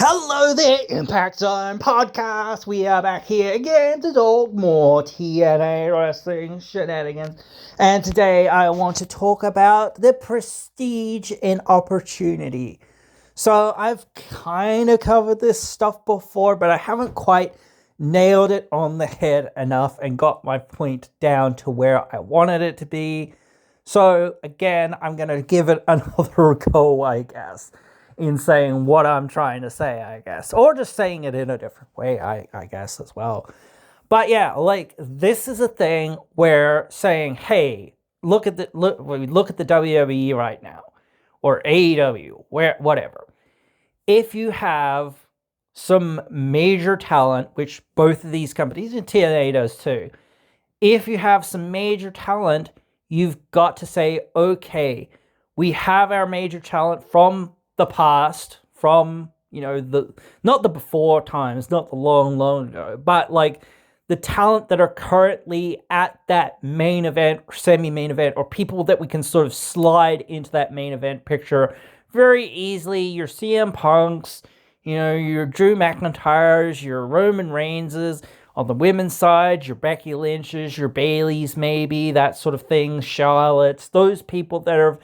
Hello there, Impact Zone Podcast. We are back here again to talk more TNA wrestling shenanigans. And today I want to talk about the prestige and opportunity. So I've kind of covered this stuff before, but I haven't quite nailed it on the head enough and got my point down to where I wanted it to be. So again, I'm going to give it another go, I guess, in saying what I'm trying to say, I guess. Or just saying it in a different way, I guess, as well. But yeah, like, this is a thing where saying, hey, look at the WWE right now, or AEW, whatever. If you have some major talent, which both of these companies, and TNA does too, if you have some major talent, you've got to say, okay, we have our major talent from the past, from, not the before times, not the long ago, but like the talent that are currently at that main event or semi-main event, or people that we can sort of slide into that main event picture very easily. Your CM Punks, your Drew McIntyres, your Roman Reigns. On the women's side, your Becky Lynch's, your Bayley's, maybe, that sort of thing, Charlotte's, those people that have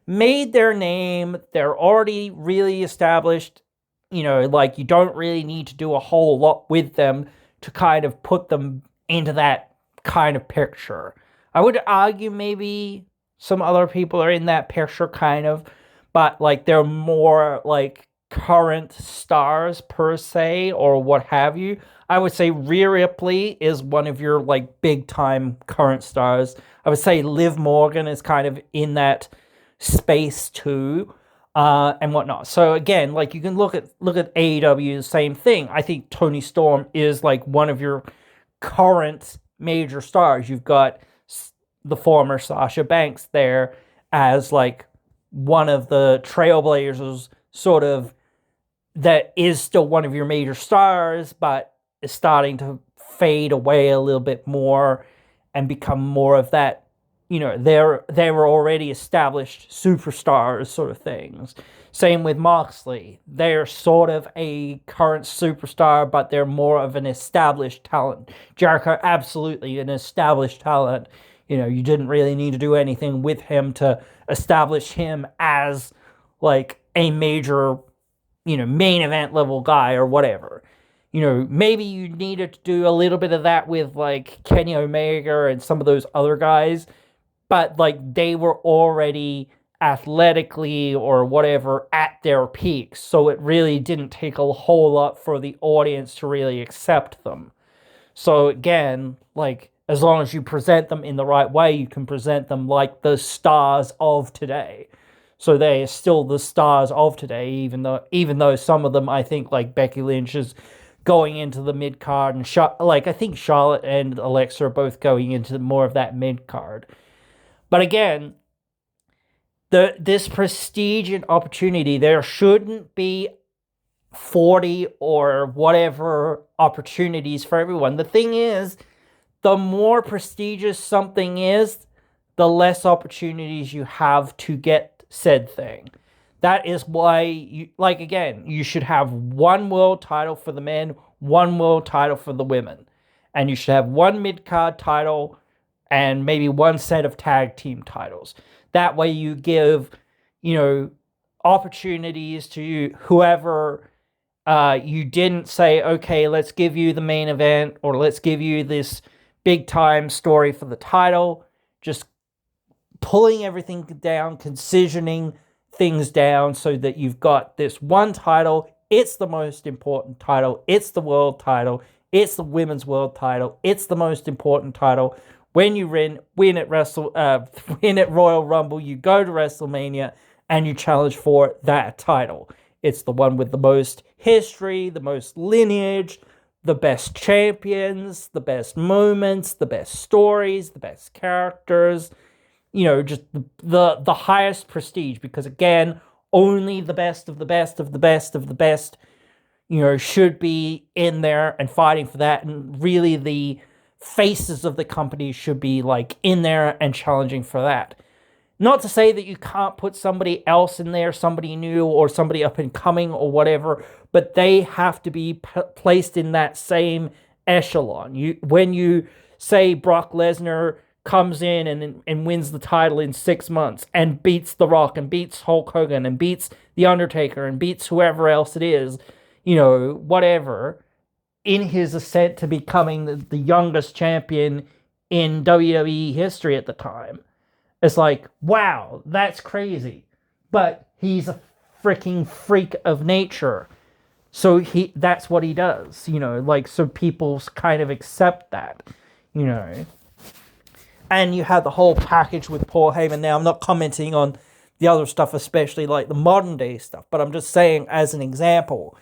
made their name, they're already really established, like, you don't really need to do a whole lot with them to kind of put them into that kind of picture. I would argue maybe some other people are in that picture, kind of, but, like, they're more, like, current stars, per se, or what have you. I would say Rhea Ripley is one of your, like, big-time current stars. I would say Liv Morgan is kind of in that space too, and whatnot. So again, like, you can look at AEW, the same thing. I think Toni Storm is like one of your current major stars. You've got the former Sasha Banks there as like one of the trailblazers, sort of, that is still one of your major stars, but is starting to fade away a little bit more and become more of that, they were already established superstars sort of things. Same with Moxley. They're sort of a current superstar, but they're more of an established talent. Jericho, absolutely an established talent. You didn't really need to do anything with him to establish him as like a major, main event level guy or whatever. Maybe you needed to do a little bit of that with like Kenny Omega and some of those other guys, but like they were already athletically or whatever at their peaks, so it really didn't take a whole lot for the audience to really accept them. So again, like, as long as you present them in the right way, you can present them like the stars of today. So they are still the stars of today, even though some of them, I think, like Becky Lynch is going into the mid card, and I think Charlotte and Alexa are both going into more of that mid card. But again, this prestige and opportunity, there shouldn't be 40 or whatever opportunities for everyone. The thing is, the more prestigious something is, the less opportunities you have to get said thing. That is why, you should have one world title for the men, one world title for the women. And you should have one mid-card title and maybe one set of tag team titles. That way you give, opportunities to whoever you didn't say, okay, let's give you the main event, or let's give you this big-time story for the title. Just pulling everything down, concisioning things down so that you've got this one title. It's the most important title. It's the world title. It's the women's world title. It's the most important title. When you win at Royal Rumble, you go to WrestleMania and you challenge for that title. It's the one with the most history, the most lineage, the best champions, the best moments, the best stories, the best characters. Just the highest prestige, because again, only the best of the best of the best of the best, should be in there and fighting for that. And really the faces of the company should be like in there and challenging for that. Not to say that you can't put somebody else in there, somebody new or somebody up and coming or whatever, but they have to be placed in that same echelon. When you say Brock Lesnar comes in and wins the title in 6 months and beats The Rock and beats Hulk Hogan and beats The Undertaker and beats whoever else it is, whatever, in his ascent to becoming the youngest champion in WWE history at the time. It's like, wow, that's crazy. But he's a freaking freak of nature. So that's what he does, so people kind of accept that, And you have the whole package with Paul Heyman. Now, I'm not commenting on the other stuff, especially like the modern day stuff, but I'm just saying as an example,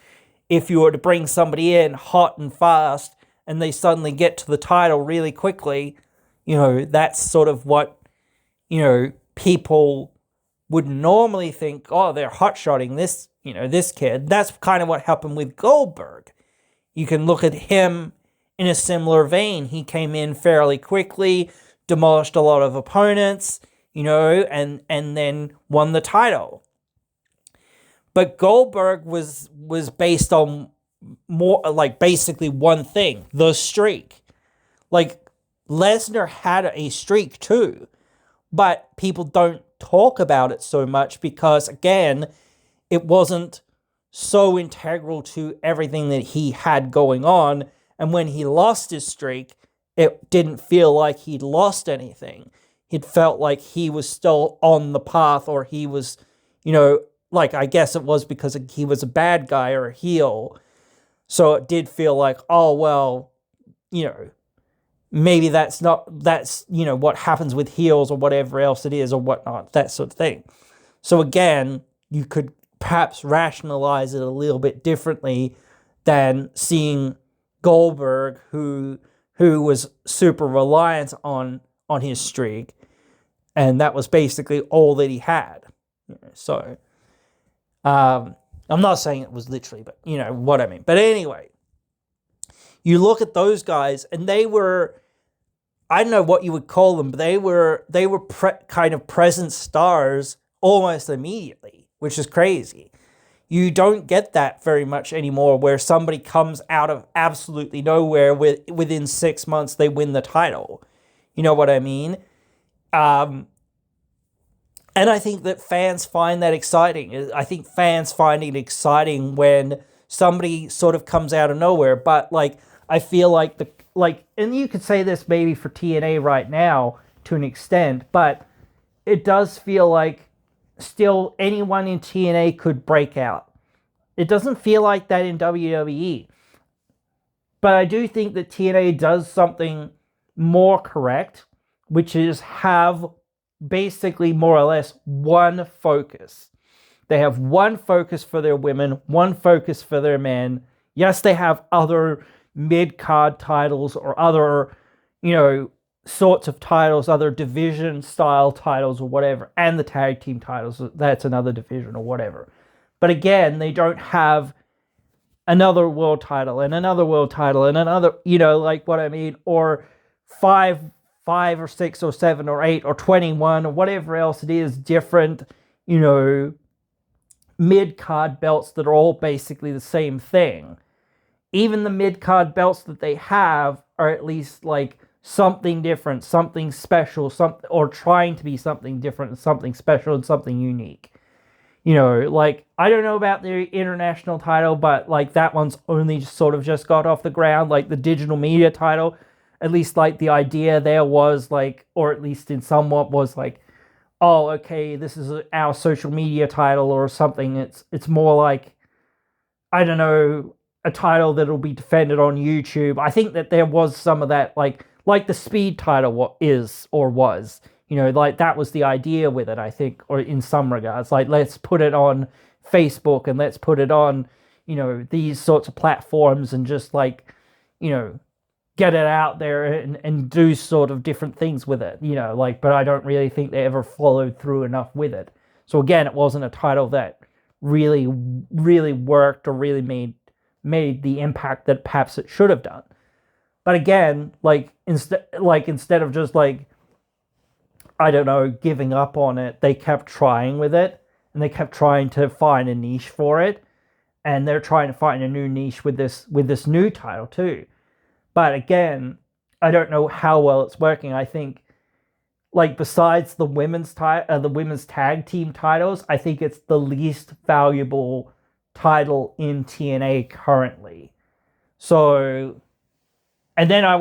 if you were to bring somebody in hot and fast and they suddenly get to the title really quickly, that's sort of what people would normally think, oh, they're hot-shotting this, this kid. That's kind of what happened with Goldberg. You can look at him in a similar vein. He came in fairly quickly, demolished a lot of opponents, and then won the title. But Goldberg was based on more, like, basically one thing, the streak. Like, Lesnar had a streak too, but people don't talk about it so much because, again, it wasn't so integral to everything that he had going on. And when he lost his streak, it didn't feel like he'd lost anything. It felt like he was still on the path, or he was, I guess it was because he was a bad guy or a heel. So it did feel like, oh, well, maybe that's what happens with heels or whatever else it is or whatnot, that sort of thing. So again, you could perhaps rationalize it a little bit differently than seeing Goldberg, who was super reliant on his streak, and that was basically all that he had. So, I'm not saying it was literally, but you know what I mean. But anyway, you look at those guys, and they were, I don't know what you would call them, but they were kind of present stars almost immediately, which is crazy. You don't get that very much anymore, where somebody comes out of absolutely nowhere within 6 months they win the title. You know what I mean? And I think that fans find that exciting. I think fans find it exciting when somebody sort of comes out of nowhere. But like, I feel like and you could say this maybe for TNA right now to an extent, but it does feel like still anyone in TNA could break out. It doesn't feel like that in WWE. But I do think that TNA does something more correct, which is have basically more or less one focus. They have one focus for their women, one focus for their men. Yes, they have other mid-card titles or other, sorts of titles, other division-style titles or whatever, and the tag team titles. That's another division or whatever. But again, they don't have another world title and another world title and another, like what I mean, or five or six or 7 or 8 or 21 or whatever else it is, different, mid-card belts that are all basically the same thing. Even the mid-card belts that they have are at least like something different, something special, or trying to be something different, something special, and something unique. Like, I don't know about the international title, but like that one's only sort of just got off the ground. Like the digital media title, at least like the idea there was like, or at least in somewhat was like, oh, okay, this is our social media title or something. It's more like, I don't know, a title that'll be defended on YouTube. I think that there was some of that, like the Speed title is or was. Like that was the idea with it, I think, or in some regards. Like, let's put it on Facebook and let's put it on, these sorts of platforms and just like, get it out there and do sort of different things with it, but I don't really think they ever followed through enough with it. So again, it wasn't a title that really, really worked or really made the impact that perhaps it should have done. But again, instead of just like I don't know, giving up on it. They kept trying with it, and they kept trying to find a niche for it, and they're trying to find a new niche with this new title too. But again, I don't know how well it's working. I think, like, besides the women's tag team titles, I think it's the least valuable title in TNA currently. So, and then I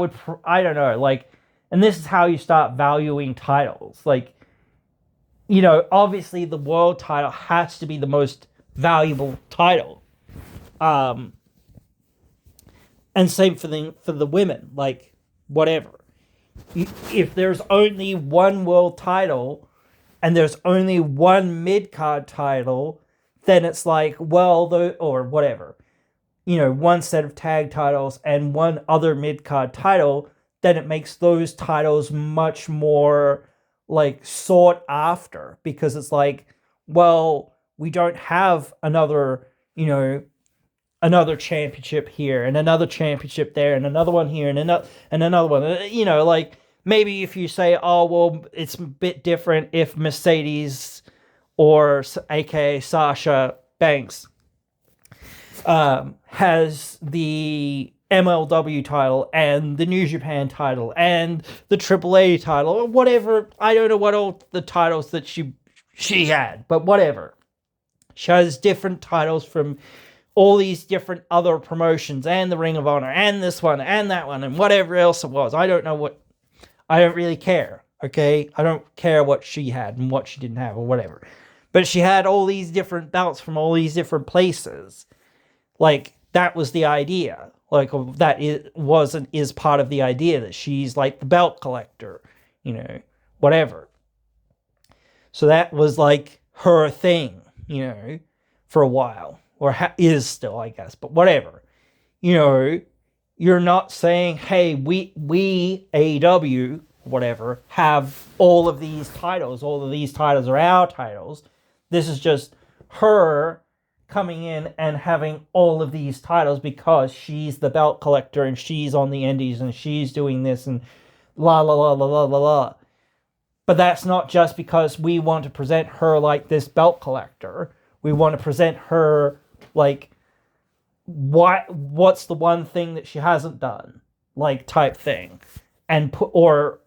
don't know, like, and this is how you start valuing titles. Like, obviously the world title has to be the most valuable title. And same for the women, like, whatever. If there's only one world title and there's only one mid-card title, then it's like, well, or whatever, one set of tag titles and one other mid-card title, then it makes those titles much more, like, sought after, because it's like, well, we don't have another championship here and another championship there and another one here and another one. Like, maybe if you say, oh, well, it's a bit different if Mercedes, or aka Sasha Banks, has the MLW title and the New Japan title and the AAA title or whatever. I don't know what all the titles that she had, but whatever. She has different titles from all these different other promotions and the Ring of Honor and this one and that one and whatever else it was. I don't really care, okay? I don't care what she had and what she didn't have or whatever. But she had all these different belts from all these different places. Like, that was the idea. Like, that is part of the idea, that she's like the belt collector, whatever. So that was like her thing, for a while. Or is still, I guess, but whatever. You're not saying, hey, we AEW, whatever, have all of these titles. All of these titles are our titles. This is just her coming in and having all of these titles because she's the belt collector and she's on the indies and she's doing this and la la la la la la la. But that's not just because we want to present her like this belt collector. We want to present her like, what's the one thing that she hasn't done, like, type thing, and or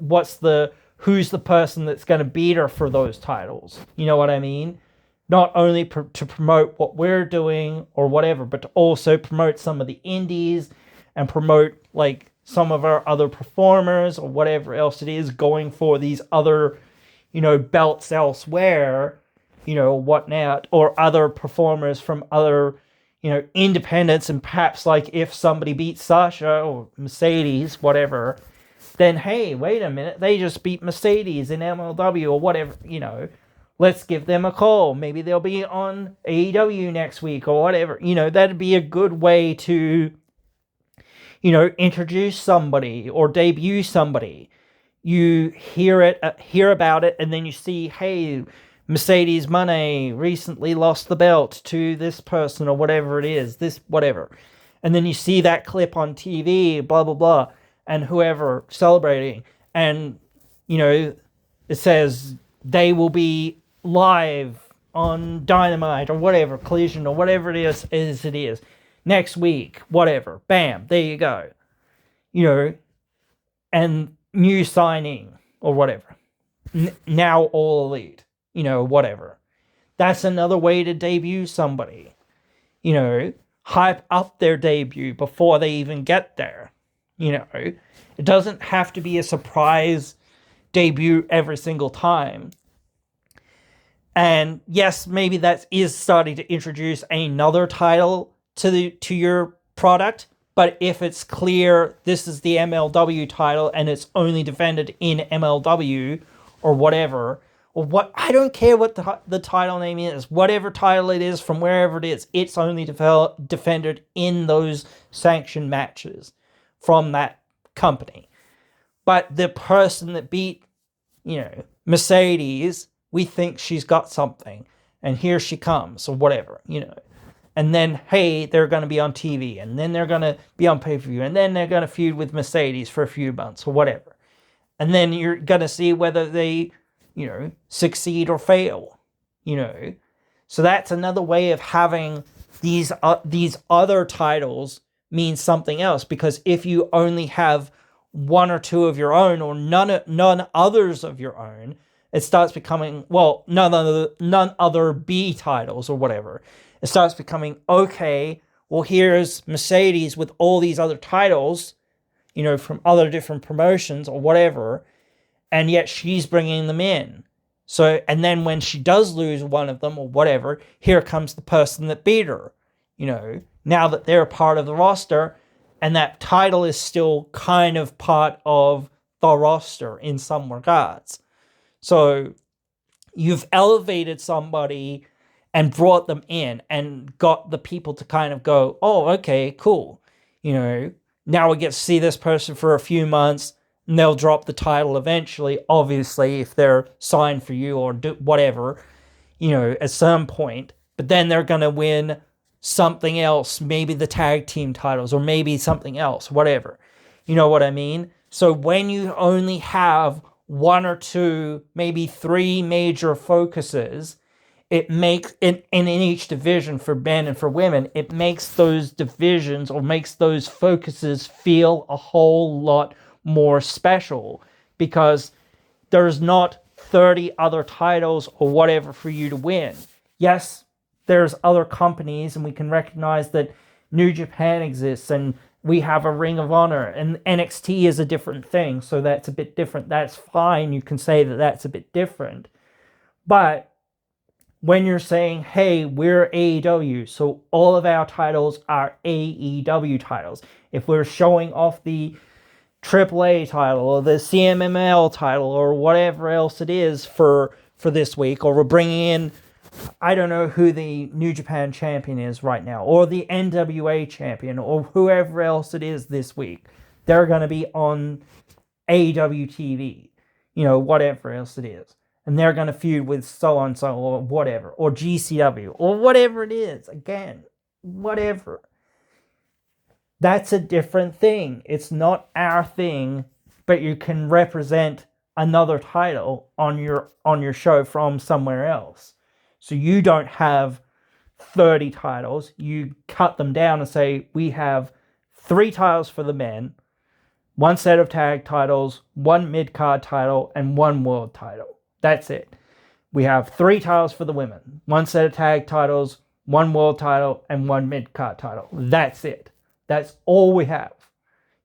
who's the person that's going to beat her for those titles. You know what I mean? Not only to promote what we're doing or whatever, but to also promote some of the indies and promote, like, some of our other performers or whatever else it is going for these other, belts elsewhere, whatnot, or other performers from other, independents. And perhaps, like, if somebody beats Sasha or Mercedes, whatever, then, hey, wait a minute, they just beat Mercedes in MLW or whatever, let's give them a call. Maybe they'll be on AEW next week or whatever. That'd be a good way to, introduce somebody or debut somebody. You hear about it, and then you see, hey, Mercedes Moné recently lost the belt to this person or whatever it is, this whatever. And then you see that clip on TV, blah, blah, blah, and whoever celebrating. And, it says they will be live on Dynamite or whatever, Collision or whatever it is next week, whatever. Bam, there you go. And new signing or whatever. Now All Elite. Whatever. That's another way to debut somebody. Hype up their debut before they even get there. It doesn't have to be a surprise debut every single time. And yes, maybe that is starting to introduce another title to your product. But if it's clear this is the MLW title and it's only defended in MLW or whatever, or I don't care what the title name is, whatever title it is from wherever it is, it's only defended in those sanctioned matches from that company. But the person that beat, Mercedes, we think she's got something, and here she comes, or whatever, And then, hey, they're going to be on TV, and then they're going to be on pay-per-view, and then they're going to feud with Mercedes for a few months, or whatever. And then you're going to see whether they succeed or fail, So that's another way of having these other titles mean something else, because if you only have one or two of your own, or none others of your own, it starts becoming, none other B titles or whatever. It starts becoming, okay, well, here's Mercedes with all these other titles, from other different promotions or whatever, and yet she's bringing them in. So, and then when she does lose one of them or whatever, here comes the person that beat her, now that they're part of the roster, and that title is still kind of part of the roster in some regards. So you've elevated somebody and brought them in and got the people to kind of go, oh, okay, cool. Now we get to see this person for a few months, and they'll drop the title eventually, obviously, if they're signed for you or do whatever, at some point. But then they're going to win something else, maybe the tag team titles, or maybe something else, whatever. You know what I mean? So when you only have one or two, maybe three major focuses, it makes, in each division for men and for women, it makes those divisions or makes those focuses feel a whole lot more special, because there's not 30 other titles or whatever for you to win. Yes, there's other companies, and we can recognize that New Japan exists, and we have a Ring of Honor, and NXT is a different thing, so that's a bit different. That's fine. You can say that that's a bit different. But when you're saying, hey, we're AEW, so all of our titles are AEW titles. If we're showing off the AAA title or the CMLL title or whatever else it is for this week, or we're bringing in, I don't know who the New Japan champion is right now, or the NWA champion, or whoever else it is this week. They're going to be on AEW TV, whatever else it is. And they're going to feud with so-and-so or whatever, or GCW, or whatever it is. Again, whatever. That's a different thing. It's not our thing, but you can represent another title on your show from somewhere else. So you don't have 30 titles. You cut them down and say, we have 3 titles for the men, 1 set of tag titles, 1 mid-card title, and 1 world title. That's it. We have 3 titles for the women, 1 set of tag titles, 1 world title, and 1 mid-card title. That's it. That's all we have.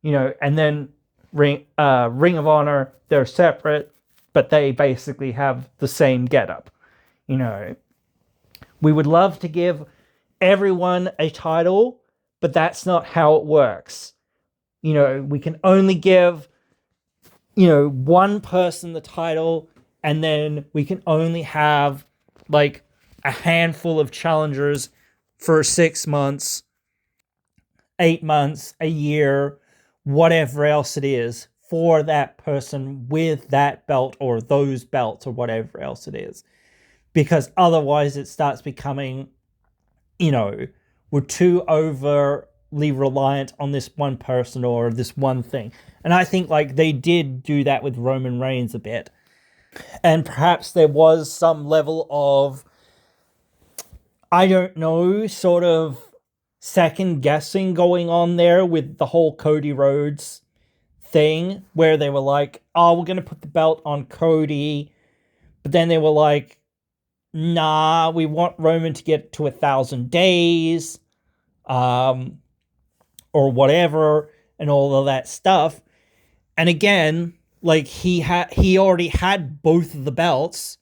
And then Ring of Honor, they're separate, but they basically have the same getup. We would love to give everyone a title, but that's not how it works. We can only give, one person the title, and then we can only have like a handful of challengers for 6 months, 8 months, a year, whatever else it is, for that person with that belt or those belts or whatever else it is. Because otherwise it starts becoming, we're too overly reliant on this one person or this one thing. And I think like they did do that with Roman Reigns a bit. And perhaps there was some level of, I don't know, sort of second guessing going on there with the whole Cody Rhodes thing, where they were like, oh, we're going to put the belt on Cody. But then they were like, nah, we want Roman to get to 1,000 days, or whatever, and all of that stuff. And again, like he already had both of the belts,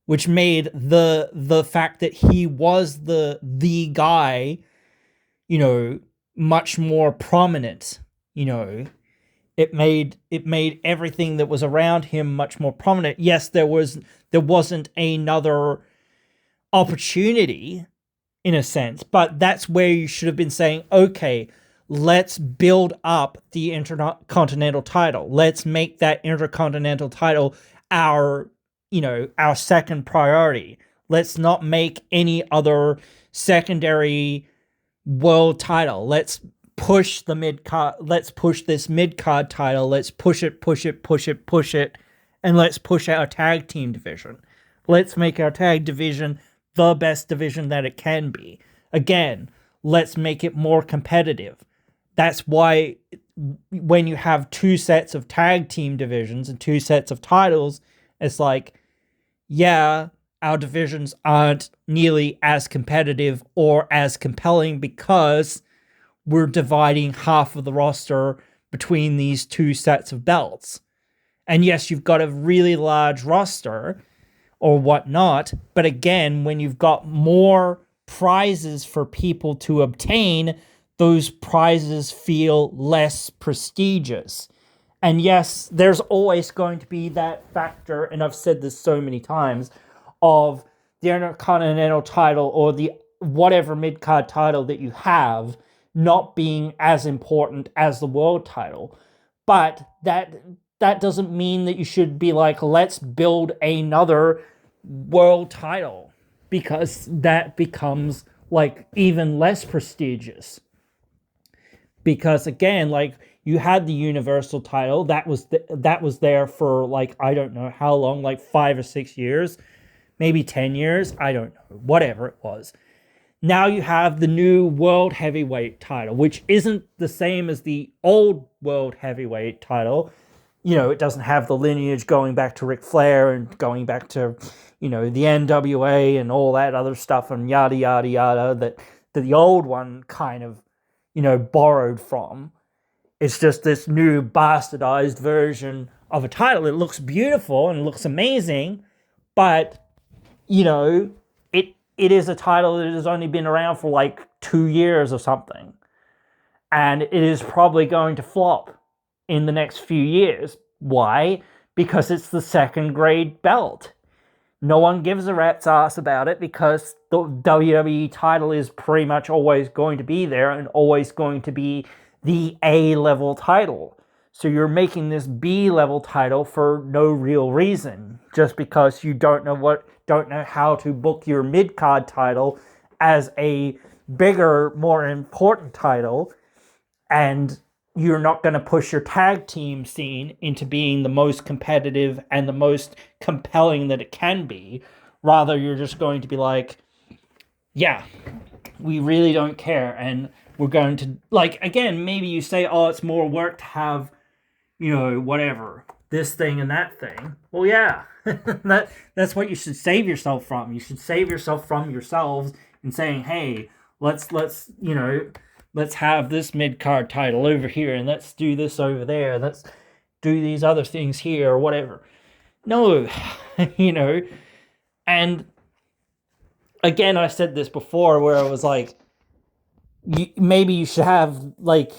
which made the fact that he was the guy, much more prominent. It made everything that was around him much more prominent. Yes, there wasn't another opportunity in a sense, but that's where you should have been saying, okay, let's build up the Intercontinental title. Let's make that Intercontinental title our second priority. Let's not make any other secondary world title. Let's push the mid-card. Let's push this mid-card title. Let's push it, and let's push our tag team division. Let's make our tag division the best division that it can be. Again, let's make it more competitive. That's why when you have two sets of tag team divisions and two sets of titles, it's like, yeah, our divisions aren't nearly as competitive or as compelling because we're dividing half of the roster between these two sets of belts. And yes, you've got a really large roster or whatnot, but again, when you've got more prizes for people to obtain, those prizes feel less prestigious. And yes, there's always going to be that factor, and I've said this so many times, of the Intercontinental title or the whatever mid-card title that you have not being as important as the world title. But that doesn't mean that you should be like, let's build another world title, because that becomes like even less prestigious. Because again, like, you had the Universal title that was there for like, I don't know how long, like 5 or 6 years, maybe 10 years, I don't know, whatever it was. Now you have the new World Heavyweight title, which isn't the same as the old World Heavyweight title. You know, it doesn't have the lineage going back to Ric Flair and going back to, you know, the NWA and all that other stuff and yada, yada, yada, that the old one kind of, you know, borrowed from. It's just this new bastardized version of a title. It looks beautiful and looks amazing, but, you know, it is a title that has only been around for like 2 years or something. And it is probably going to flop in the next few years. Why? Because it's the second grade belt. No one gives a rat's ass about it because the WWE title is pretty much always going to be there and always going to be the A-level title. So you're making this B-level title for no real reason, just because you don't know how to book your mid-card title as a bigger, more important title, and you're not going to push your tag team scene into being the most competitive and the most compelling that it can be. Rather, you're just going to be like, yeah, we really don't care, and we're going to, like, again, maybe you say, oh, it's more work to have, you know, whatever, this thing and that thing. Well, yeah, that's what you should save yourself from. You should save yourself from yourselves and saying, hey, let's you know, let's have this mid-card title over here, and let's do this over there, let's do these other things here, or whatever. No, you know, and again, I said this before, where I was like, maybe you should have, like,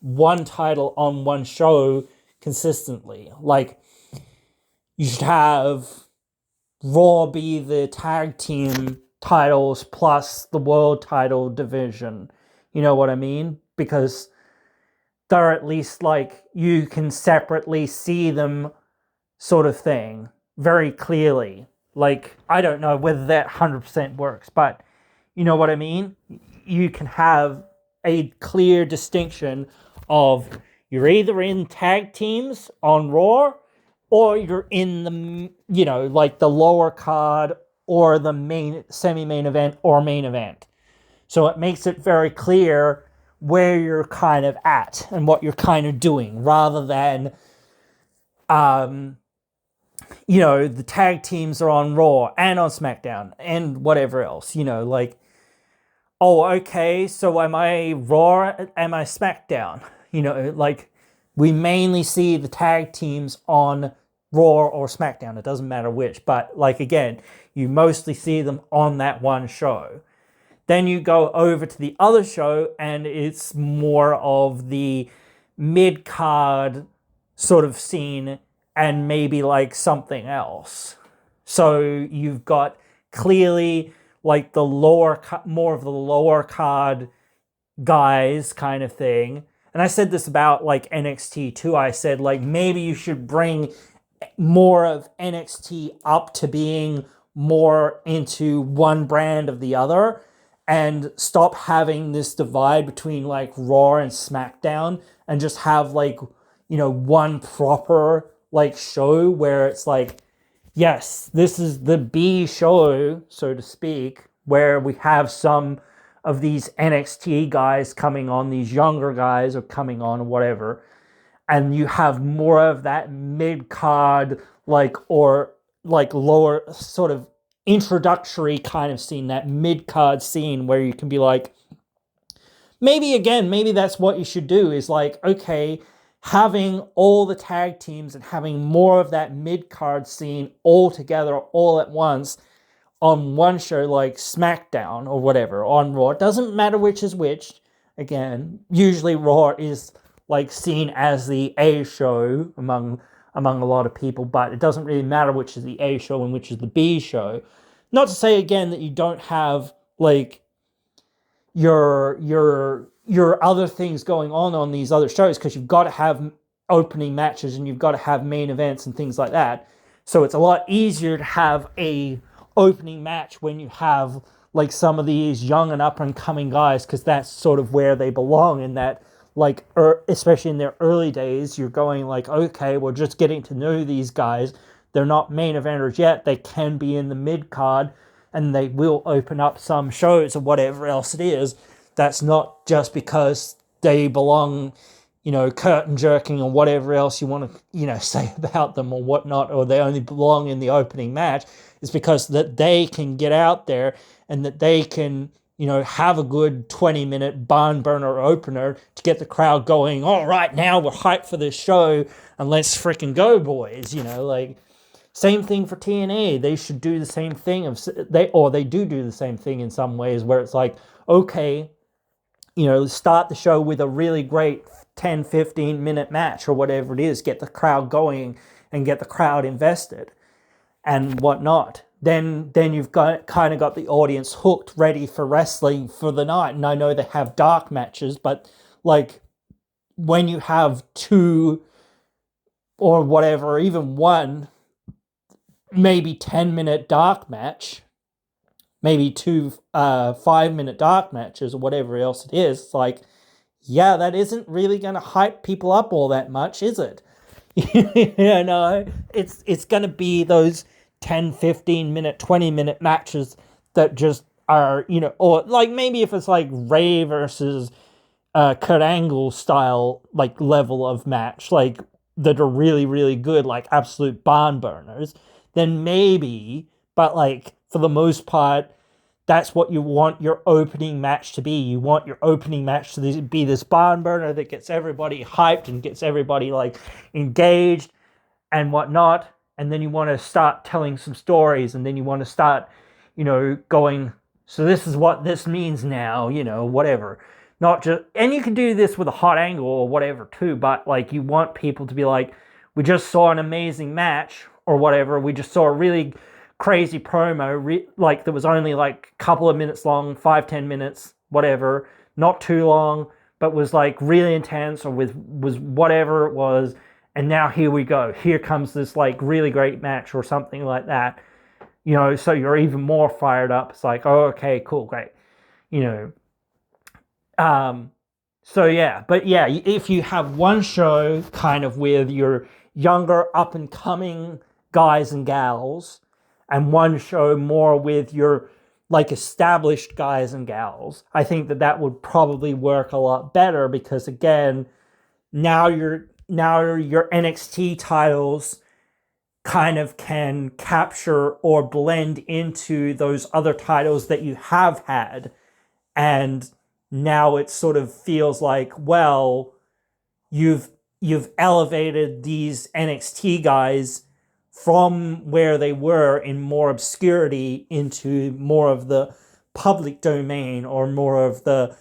one title on one show consistently. Like, you should have Raw be the tag team titles plus the world title division. You know what I mean? Because they're at least, like, you can separately see them, sort of thing, very clearly. Like, I don't know whether that 100% works, but you know what I mean? You can have a clear distinction of, you're either in tag teams on Raw, or you're in the, you know, like the lower card or the main, semi-main event or main event. So it makes it very clear where you're kind of at and what you're kind of doing, rather than, you know, the tag teams are on Raw and on SmackDown and whatever else, you know, like, oh, okay, so am I Raw, am I SmackDown? You know, like, we mainly see the tag teams on Raw or SmackDown. It doesn't matter which, but, like, again, you mostly see them on that one show. Then you go over to the other show, and it's more of the mid-card sort of scene and maybe, like, something else. So you've got clearly, like, the lower, more of the lower card guys kind of thing. And I said this about, like, NXT too. I said, like, maybe you should bring more of NXT up to being more into one brand of the other, and stop having this divide between, like, Raw and SmackDown, and just have, like, you know, one proper, like show where it's like, yes, this is the B show, so to speak, where we have some of these NXT guys coming on, these younger guys are coming on, or whatever, and you have more of that mid card, like, or like lower sort of introductory kind of scene, that mid card scene where you can be like, maybe that's what you should do, is like, okay, having all the tag teams and having more of that mid card scene all together all at once on one show like SmackDown or whatever, on Raw. It doesn't matter which is which. Again, usually Raw is like seen as the A show among a lot of people, but it doesn't really matter which is the A show and which is the B show. Not to say again that you don't have like your other things going on these other shows, because you've got to have opening matches and you've got to have main events and things like that. So it's a lot easier to have a opening match when you have like some of these young and up and coming guys, because that's sort of where they belong in that, like, especially in their early days, you're going like, okay, we're just getting to know these guys. They're not main eventers yet. They can be in the mid card and they will open up some shows or whatever else it is. That's not just because they belong, curtain jerking or whatever else you want to, say about them or whatnot, or they only belong in the opening match. It's because that they can get out there and that they can, have a good 20-minute barn burner opener to get the crowd going. All right, now we're hyped for this show and let's freaking go, boys. Like, same thing for TNA. They should do the same thing. They do the same thing in some ways, where it's like, okay, start the show with a really great 10, 15-minute match or whatever it is, get the crowd going and get the crowd invested and whatnot. Then you've kind of got the audience hooked, ready for wrestling for the night. And I know they have dark matches, but like when you have two or whatever, even one, maybe 10-minute dark match, maybe two 5-minute dark matches or whatever else it is, it's like, yeah, that isn't really going to hype people up all that much, is it? It's going to be those 10, 15-minute, 20-minute matches that just are, or like maybe if it's like Ray versus Kurt Angle style, like level of match, like that are really, really good, like absolute barn burners, then maybe, but like for the most part, that's what you want your opening match to be. You want your opening match to be this barn burner that gets everybody hyped and gets everybody like engaged and whatnot. And then you want to start telling some stories, and then you want to start, going, so this is what this means now, whatever. Not just, and you can do this with a hot angle or whatever too, but like you want people to be like, we just saw an amazing match or whatever. We just saw a really crazy promo, like that was only like a couple of minutes long, 5-10 minutes, whatever, not too long, but was like really intense, or was whatever it was. And now here we go. Here comes this like really great match or something like that. So you're even more fired up. It's like, oh, okay, cool, great. So yeah, but yeah, if you have one show kind of with your younger up and coming guys and gals, and one show more with your like established guys and gals, I think that would probably work a lot better, because again, now your NXT titles kind of can capture or blend into those other titles that you have had. And now it sort of feels like, well, you've elevated these NXT guys from where they were in more obscurity into more of the public domain, or more of the,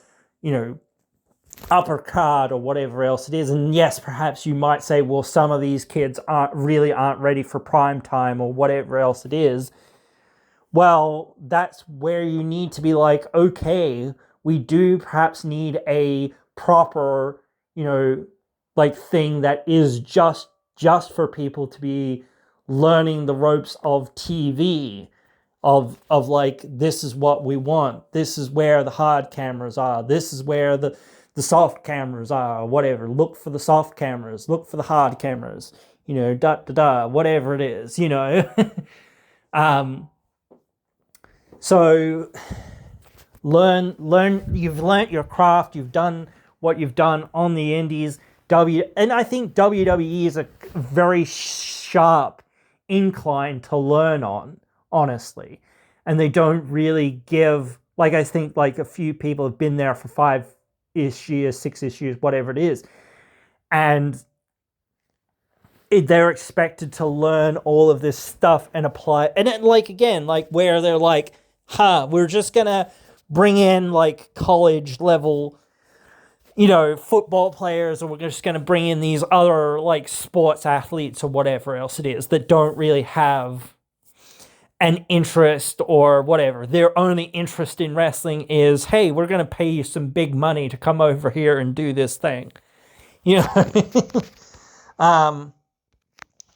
upper card or whatever else it is. And yes, perhaps you might say, well, some of these kids aren't ready for prime time or whatever else it is. Well, that's where you need to be like, okay, we do perhaps need a proper, like thing that is just for people to be learning the ropes of TV, of like, this is what we want. This is where the hard cameras are. This is where the soft cameras are, or whatever. Look for the soft cameras. Look for the hard cameras. whatever it is, So you've learned your craft, you've done what you've done on the indies. And I think WWE is a very sharp incline to learn on, honestly. And they don't really give, like, I think like a few people have been there for 5-ish years, 6-ish years, whatever it is. And they're expected to learn all of this stuff and apply. And it, like, again, like where they're like, we're just going to bring in like college level, football players, or we're just going to bring in these other like sports athletes or whatever else it is that don't really have an interest or whatever. Their only interest in wrestling is, hey, we're going to pay you some big money to come over here and do this thing.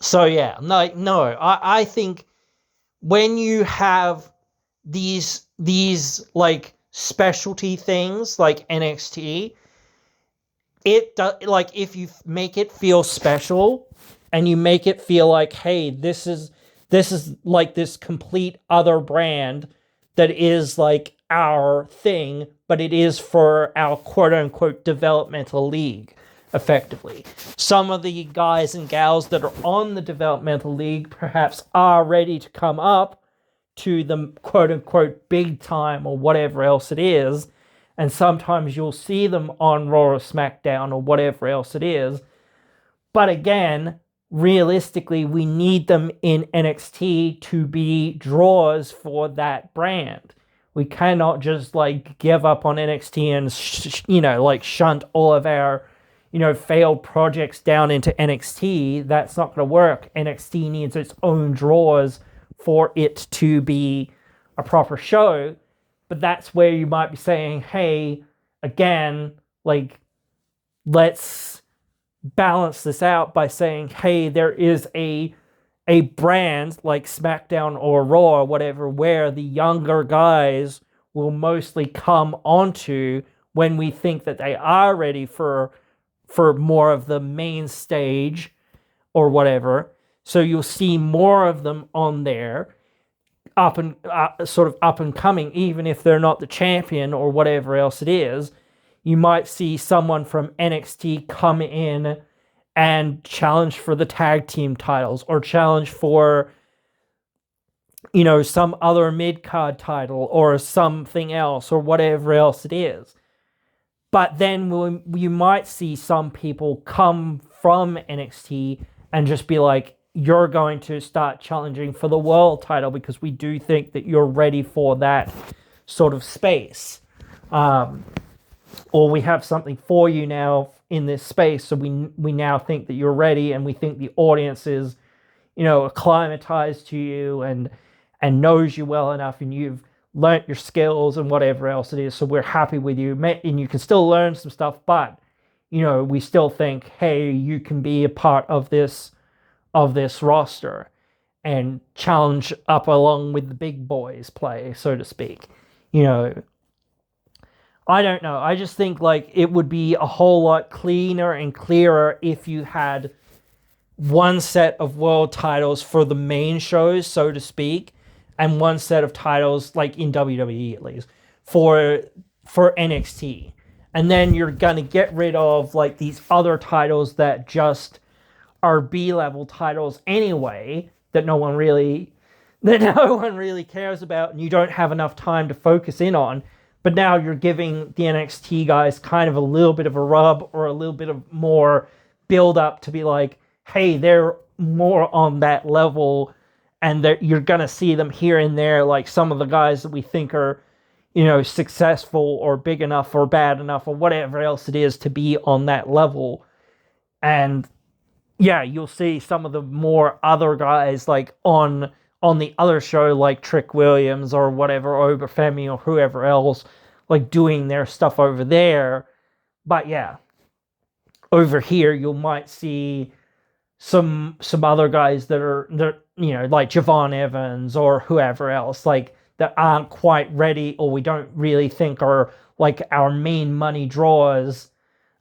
So yeah, no, I think when you have these like specialty things like NXT, it does, like, if you make it feel special and you make it feel like, hey, this is like this complete other brand that is like our thing, but it is for our quote unquote developmental league, effectively. Some of the guys and gals that are on the developmental league perhaps are ready to come up to the quote unquote big time or whatever else it is. And sometimes you'll see them on Raw or SmackDown or whatever else it is. But again, realistically, we need them in NXT to be draws for that brand. We cannot just like give up on NXT and, like shunt all of our, failed projects down into NXT. That's not going to work. NXT needs its own draws for it to be a proper show. But that's where you might be saying, hey, again, like, let's balance this out by saying, hey, there is a brand like SmackDown or Raw or whatever, where the younger guys will mostly come onto when we think that they are ready for more of the main stage or whatever. So you'll see more of them on there, up and coming, even if they're not the champion or whatever else it is. You might see someone from NXT come in and challenge for the tag team titles, or challenge for, some other mid-card title or something else or whatever else it is. But then you might see some people come from NXT and just be like, you're going to start challenging for the world title because we do think that you're ready for that sort of space. Or we have something for you now in this space, so we now think that you're ready, and we think the audience is, acclimatized to you and knows you well enough, and you've learnt your skills and whatever else it is, so we're happy with you. And you can still learn some stuff, but, we still think, hey, you can be a part of this roster and challenge up along with the big boys play, so to speak. I don't know. I just think like it would be a whole lot cleaner and clearer if you had one set of world titles for the main shows, so to speak, and one set of titles, like in WWE at least, for NXT. And then you're going to get rid of like these other titles that just are B-level titles anyway, that no one really cares about, and you don't have enough time to focus in on. But now you're giving the NXT guys kind of a little bit of a rub, or a little bit of more build up to be like, hey, they're more on that level, and you're going to see them here and there, like some of the guys that we think are, successful or big enough or bad enough or whatever else it is to be on that level. And yeah, you'll see some of the more other guys like on the other show, like Trick Williams or whatever, Obafemi or whoever else, like doing their stuff over there. But yeah, over here you might see some other guys that are like Javon Evans or whoever else, like that aren't quite ready, or we don't really think are like our main money draws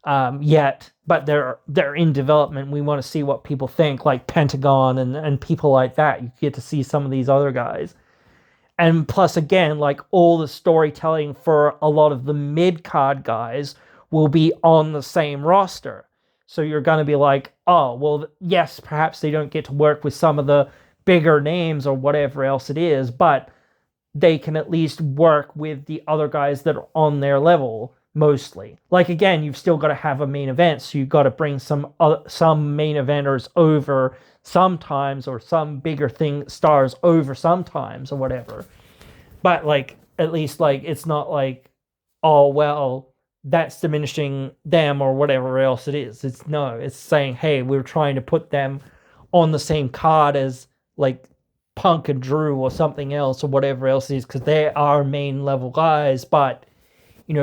yet, but they're in development. We want to see what people think, like Pentagon and people like that. You get to see some of these other guys. And plus, again, like all the storytelling for a lot of the mid-card guys will be on the same roster. So you're going to be like, oh, well, yes, perhaps they don't get to work with some of the bigger names or whatever else it is, but they can at least work with the other guys that are on their level mostly. Like, again, you've still got to have a main event, so you've got to bring some main eventers over sometimes, or some bigger stars over sometimes, or whatever. But like, at least like, it's not like, oh well, that's diminishing them or whatever else it is. It's saying, hey, we're trying to put them on the same card as like Punk and Drew or something else or whatever else it is, because they are main level guys, but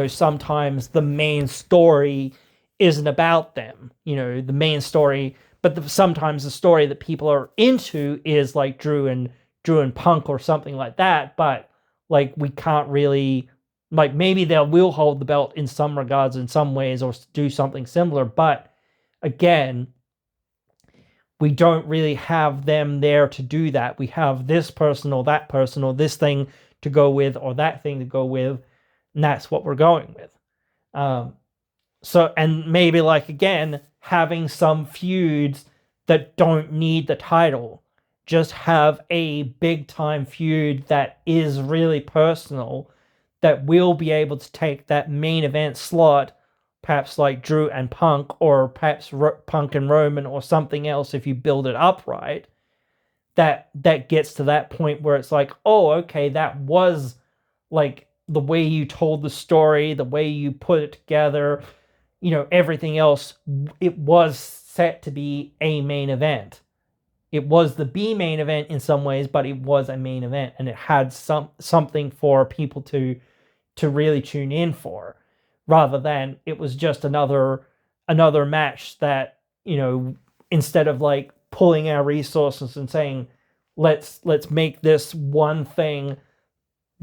sometimes the main story isn't about them. The main story, but sometimes the story that people are into is like Drew and Punk or something like that. But like, we can't really, like, maybe they will hold the belt in some regards, in some ways, or do something similar. But again, we don't really have them there to do that. We have this person or that person or this thing to go with or that thing to go with. And that's what we're going with. And maybe, like, again, having some feuds that don't need the title. Just have a big time feud that is really personal, that will be able to take that main event slot, perhaps like Drew and Punk, or perhaps Punk and Roman, or something else if you build it up right. That gets to that point where it's like, oh, okay, that was like the way you told the story, the way you put it together, everything else, it was set to be a main event. It was the B main event in some ways, but it was a main event, and it had something for people to really tune in for, rather than it was just another match that, instead of like pulling our resources and saying, let's make this one thing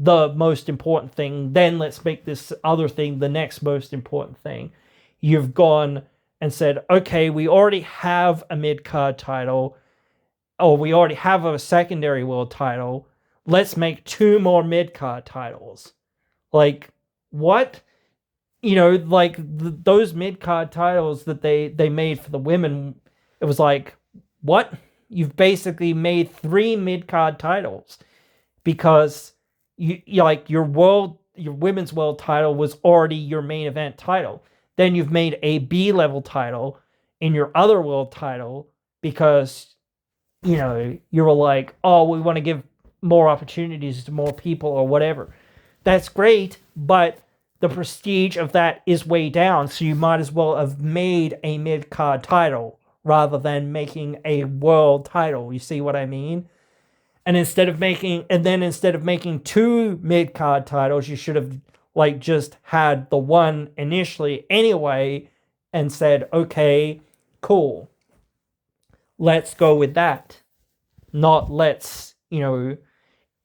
the most important thing, then let's make this other thing the next most important thing. You've gone and said, okay, we already have a mid-card title, or we already have a secondary world title. Let's make 2 more mid-card titles. Like, what? Those mid-card titles that they made for the women, it was like, what? You've basically made 3 mid-card titles, because your women's world title was already your main event title. Then you've made a B-level title in your other world title, because you were like, oh, we want to give more opportunities to more people or whatever. That's great, but the prestige of that is way down, so you might as well have made a mid-card title rather than making a world title. You see what I mean? And instead of making 2 mid-card titles, you should have like just had the one initially anyway, and said, okay, cool, let's go with that. Not let's, and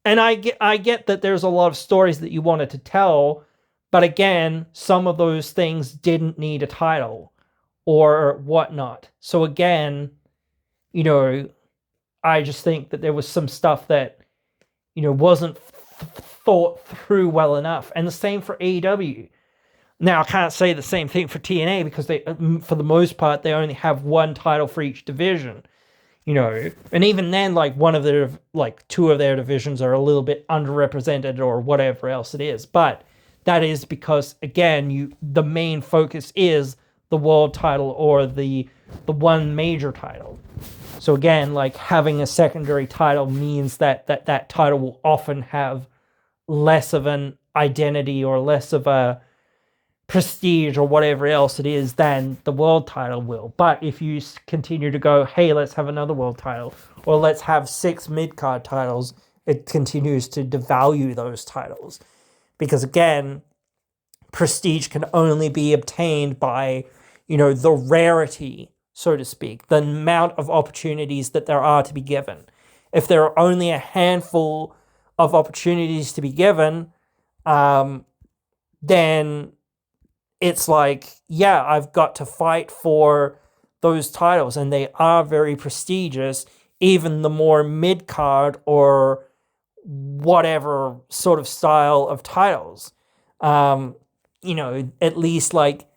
I get that there's a lot of stories that you wanted to tell, but again, some of those things didn't need a title or whatnot. So again, I just think that there was some stuff that, wasn't thought through well enough. And the same for AEW. Now, I can't say the same thing for TNA, because they, for the most part, they only have one title for each division. And even then, like, 2 of their divisions are a little bit underrepresented or whatever else it is. But that is because, again, the main focus is the world title or the one major title. So again, like, having a secondary title means that title will often have less of an identity or less of a prestige or whatever else it is than the world title will. But if you continue to go, hey, let's have another world title, or let's have 6 mid-card titles, it continues to devalue those titles. Because again, prestige can only be obtained by, the rarity, so to speak, the amount of opportunities that there are to be given. If there are only a handful of opportunities to be given, then it's like, yeah, I've got to fight for those titles, and they are very prestigious, even the more mid-card or whatever sort of style of titles. At least, like,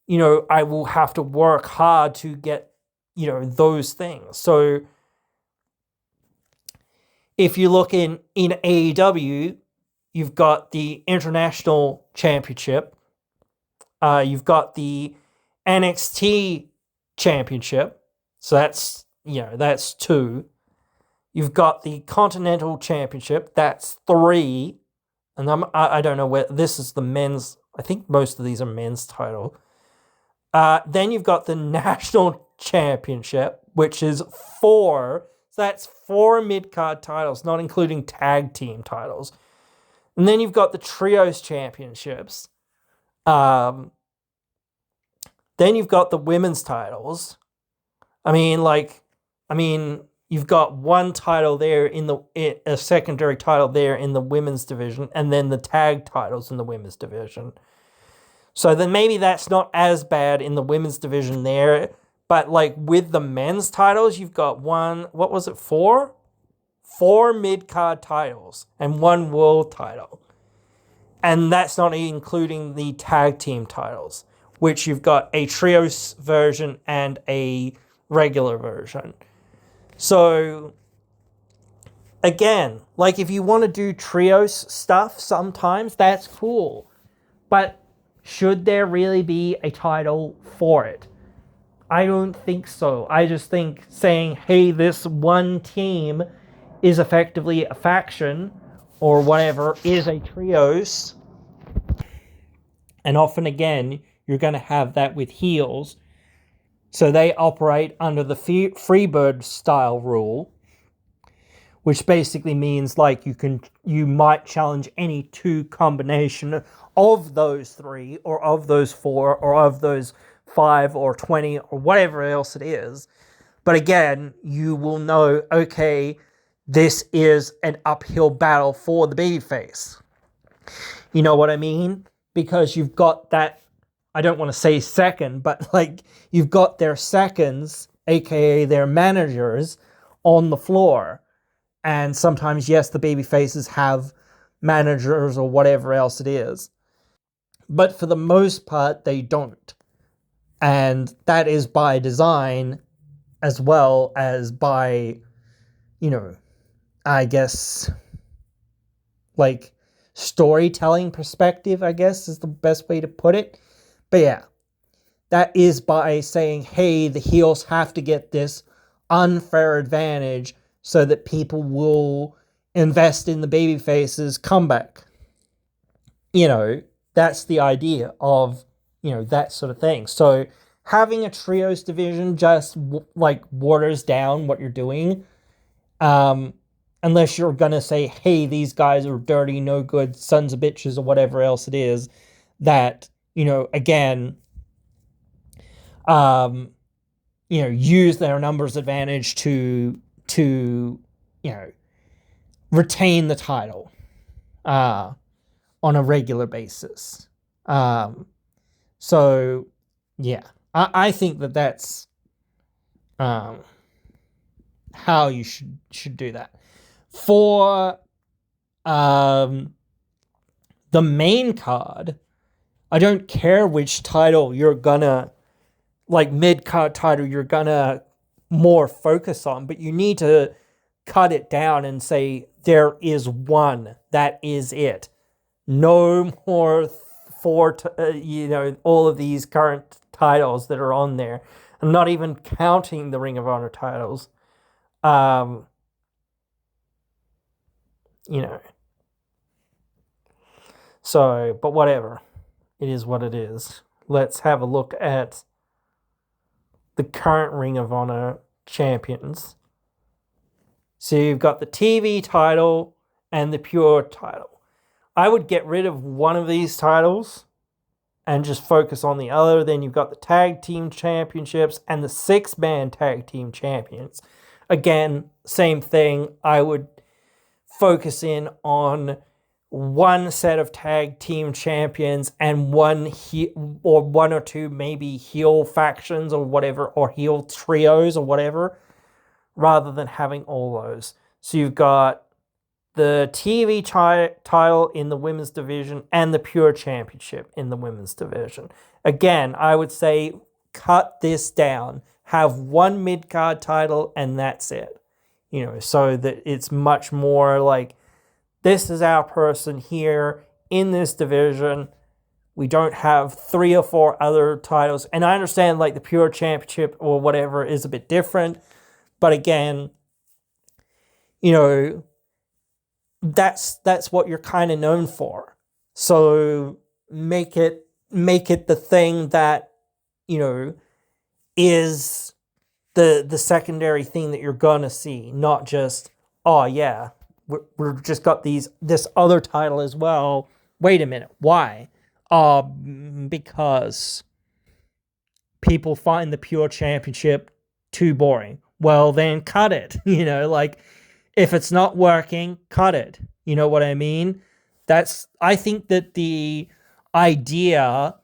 I will have to work hard to get, those things. So if you look in AEW, you've got the International Championship. You've got the NXT Championship. So that's 2. You've got the Continental Championship. That's 3. And I don't know where this is the men's. I think most of these are men's title. Then you've got the National Championship, which is 4. So that's 4 mid-card titles, not including tag team titles. And then you've got the Trios Championships. Then you've got the women's titles. You've got one title there a secondary title there in the women's division, and then the tag titles in the women's division. So then maybe that's not as bad in the women's division there, but like with the men's titles, you've got 4? 4 mid-card titles and 1 world title. And that's not including the tag team titles, which you've got a trios version and a regular version. So, again, like if you want to do trios stuff sometimes, that's cool. But should there really be a title for it? I don't think so. I just think saying, hey, this one team is effectively a faction or whatever is a trios. And often, again, you're going to have that with heels. So they operate under the Freebird style rule, which basically means like you might challenge any 2 combination of those 3 or of those 4 or of those 5 or 20 or whatever else it is. But again, you will know, okay, this is an uphill battle for the babyface. You know what I mean? Because you've got that, I don't want to say second, but like you've got their seconds, aka their managers, on the floor. And sometimes, yes, the baby faces have managers or whatever else it is. But for the most part, they don't. And that is by design as well as by, I guess, like storytelling perspective, I guess is the best way to put it. But yeah, that is by saying, hey, the heels have to get this unfair advantage so that people will invest in the babyface's comeback. That's the idea of, that sort of thing. So having a trios division just waters down what you're doing. Unless you're going to say, hey, these guys are dirty, no good, sons of bitches or whatever else it is that, again, use their numbers advantage to retain the title on a regular basis. So, yeah, I think that's how you should do that. For the main card, I don't care which title you're gonna, mid-card title you're gonna more focus on, but you need to cut it down and say, there is one, that is it. No more all of these current titles that are on there. I'm not even counting the Ring of Honor titles. So, but whatever. It is what it is. Let's have a look at the current Ring of Honor champions. So you've got the TV title and the Pure title. I would get rid of one of these titles and just focus on the other. Then you've got the Tag Team Championships and the 6-man Tag Team Champions. Again, same thing. I would focus in on one set of tag team champions and one or one or two maybe heel factions or whatever, or heel trios or whatever, rather than having all those. So you've got the TV title in the women's division and the Pure Championship in the women's division. Again, I would say cut this down. Have one mid-card title and that's it. So that it's much more like, this is our person here in this division. We don't have 3 or 4 other titles. And I understand like the Pure Championship or whatever is a bit different. But again, that's what you're kind of known for. So make it the thing that, is the secondary thing that you're gonna see, not just, oh yeah, we're just got this other title as well. Wait a minute, why? Because people find the Pure Championship too boring. Well, then cut it. Like, if it's not working, cut it. You know what I mean? I think that the idea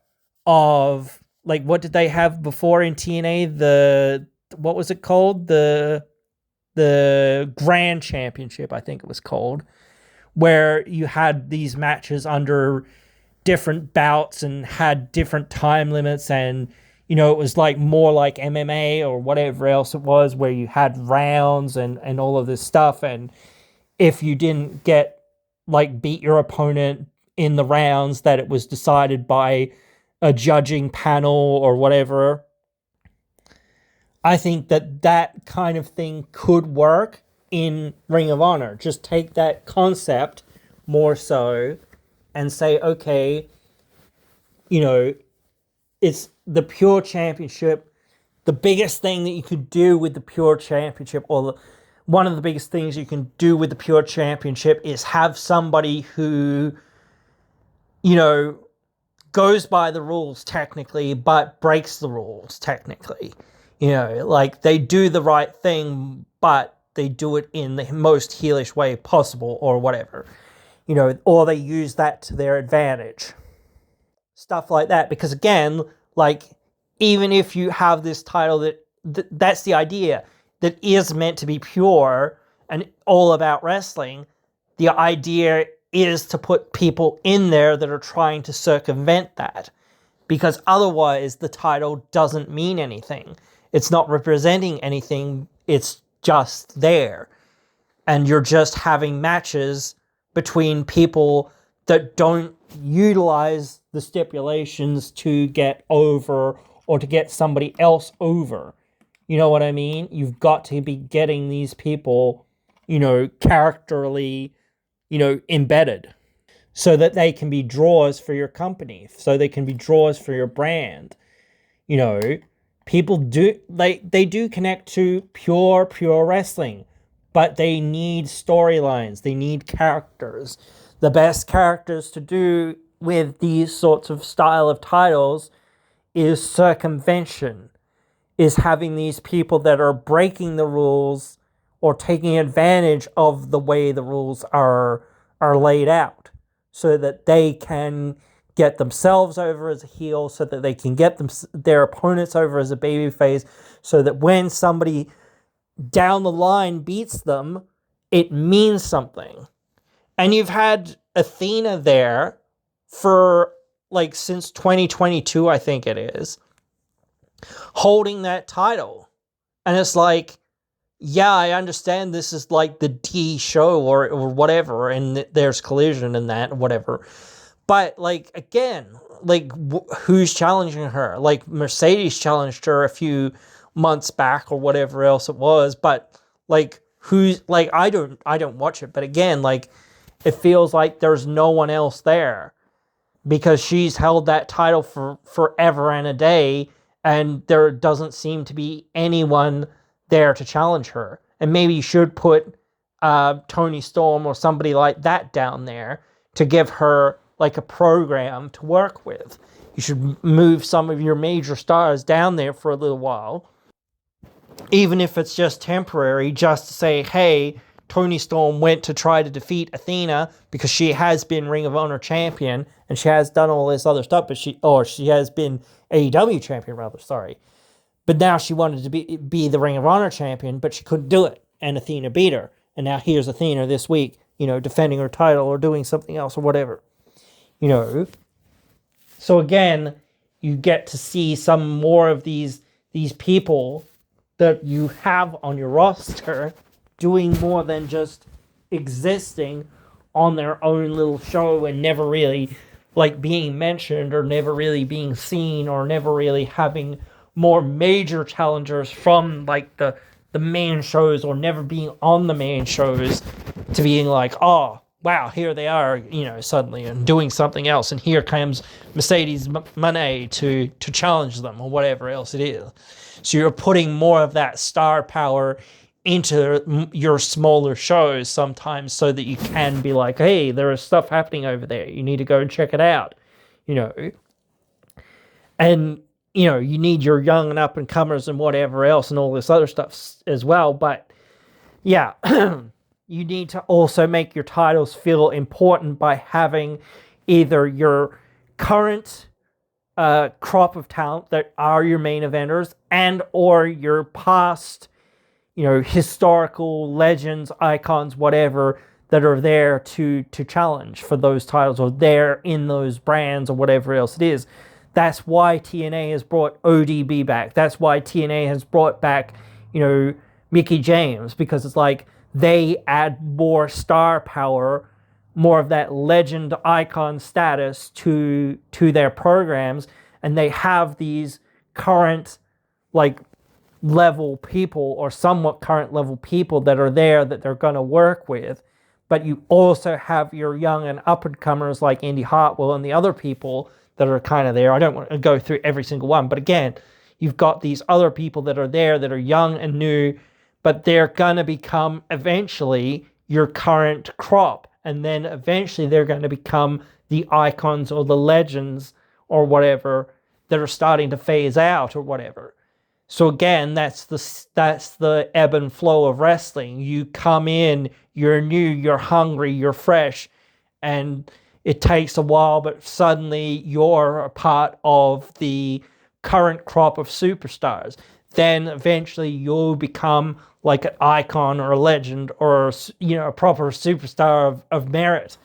of, like, what did they have before in TNA? What was it called? The Grand Championship, I think it was called, where you had these matches under different bouts and had different time limits, and it was like more like MMA or whatever else it was, where you had rounds and all of this stuff, and if you didn't beat your opponent in the rounds, that it was decided by a judging panel or whatever. I think that kind of thing could work in Ring of Honor. Just take that concept more so and say, okay, it's the Pure Championship. The biggest thing that you could do with the Pure Championship, one of the biggest things you can do with the Pure Championship, is have somebody who, goes by the rules technically, but breaks the rules technically. Like, they do the right thing, but they do it in the most heelish way possible or whatever. Or they use that to their advantage. Stuff like that. Because again, like, even if you have this title that's the idea, that is meant to be pure and all about wrestling, the idea is to put people in there that are trying to circumvent that. Because otherwise, the title doesn't mean anything. It's not representing anything. It's just there. And you're just having matches between people that don't utilize the stipulations to get over or to get somebody else over. You know what I mean? You've got to be getting these people, characterly, embedded, so that they can be draws for your company, so they can be draws for your brand. People do, they do connect to pure wrestling, but they need storylines. They need characters. The best characters to do with these sorts of style of titles is circumvention, is having these people that are breaking the rules or taking advantage of the way the rules are laid out, so that they can get themselves over as a heel, so that they can get their opponents over as a babyface, so that when somebody down the line beats them, it means something. And you've had Athena there for, like, since 2022, I think it is, holding that title. And it's like, yeah, I understand this is like the D show or whatever, and there's Collision and that, whatever. But, like, again, like, who's challenging her? Like, Mercedes challenged her a few months back or whatever else it was. But, like, who's, like, I don't watch it. But again, like, it feels like there's no one else there, because she's held that title for forever and a day, and there doesn't seem to be anyone there to challenge her. And maybe you should put Toni Storm or somebody like that down there to give her, like, a program to work with. You should move some of your major stars down there for a little while, even if it's just temporary, just to say, hey, Toni Storm went to try to defeat Athena because she has been Ring of Honor champion and she has done all this other stuff, but she has been AEW champion rather, sorry. But now she wanted to be the Ring of Honor champion, but she couldn't do it, and Athena beat her. And now here's Athena this week, defending her title or doing something else or whatever. So again, you get to see some more of these people that you have on your roster doing more than just existing on their own little show and never really being mentioned or never really being seen or never really having more major challengers from the main shows or never being on the main shows to being oh, wow, here they are, suddenly and doing something else. And here comes Mercedes Moné to challenge them or whatever else it is. So you're putting more of that star power into your smaller shows sometimes so that you can be hey, there is stuff happening over there. You need to go and check it out, And, you need your young and up-and-comers and whatever else and all this other stuff as well. But, yeah, you need to also make your titles feel important by having either your current crop of talent that are your main eventers and or your past, historical legends, icons, whatever, that are there to challenge for those titles or there in those brands or whatever else it is. That's why TNA has brought ODB back. That's why TNA has brought back, Mickie James, because it's they add more star power, more of that legend icon status to their programs, and they have these current level people or somewhat current level people that are there that they're going to work with. But you also have your young and up-and-comers like Indy Hartwell and the other people that are kind of there. I don't want to go through every single one, but again, you've got these other people that are there that are young and new, but they're going to become eventually your current crop. And then eventually they're going to become the icons or the legends or whatever that are starting to phase out or whatever. So again, that's the ebb and flow of wrestling. You come in, you're new, you're hungry, you're fresh, and it takes a while, but suddenly you're a part of the current crop of superstars. Then eventually you'll become an icon or a legend or, a proper superstar of merit,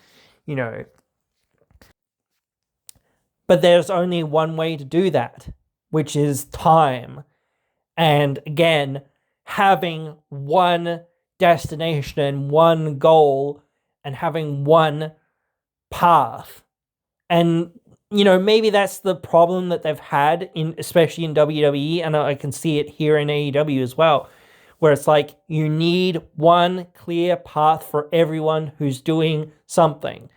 But there's only one way to do that, which is time. And again, having one destination and one goal and having one path. And, maybe that's the problem that they've had, especially in WWE, and I can see it here in AEW as well, where it's you need one clear path for everyone who's doing something.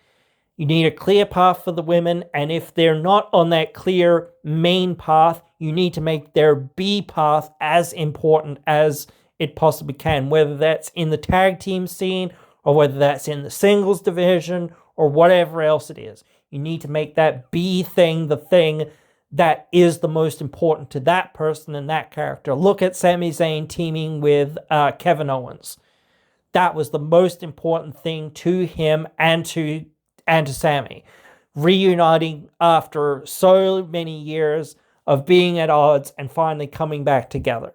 You need a clear path for the women, and if they're not on that clear main path, you need to make their B path as important as it possibly can, whether that's in the tag team scene or whether that's in the singles division or whatever else it is. You need to make that B thing the thing that is the most important to that person and that character. Look at Sami Zayn teaming with Kevin Owens. That was the most important thing to him and to Sami. Reuniting after so many years of being at odds and finally coming back together.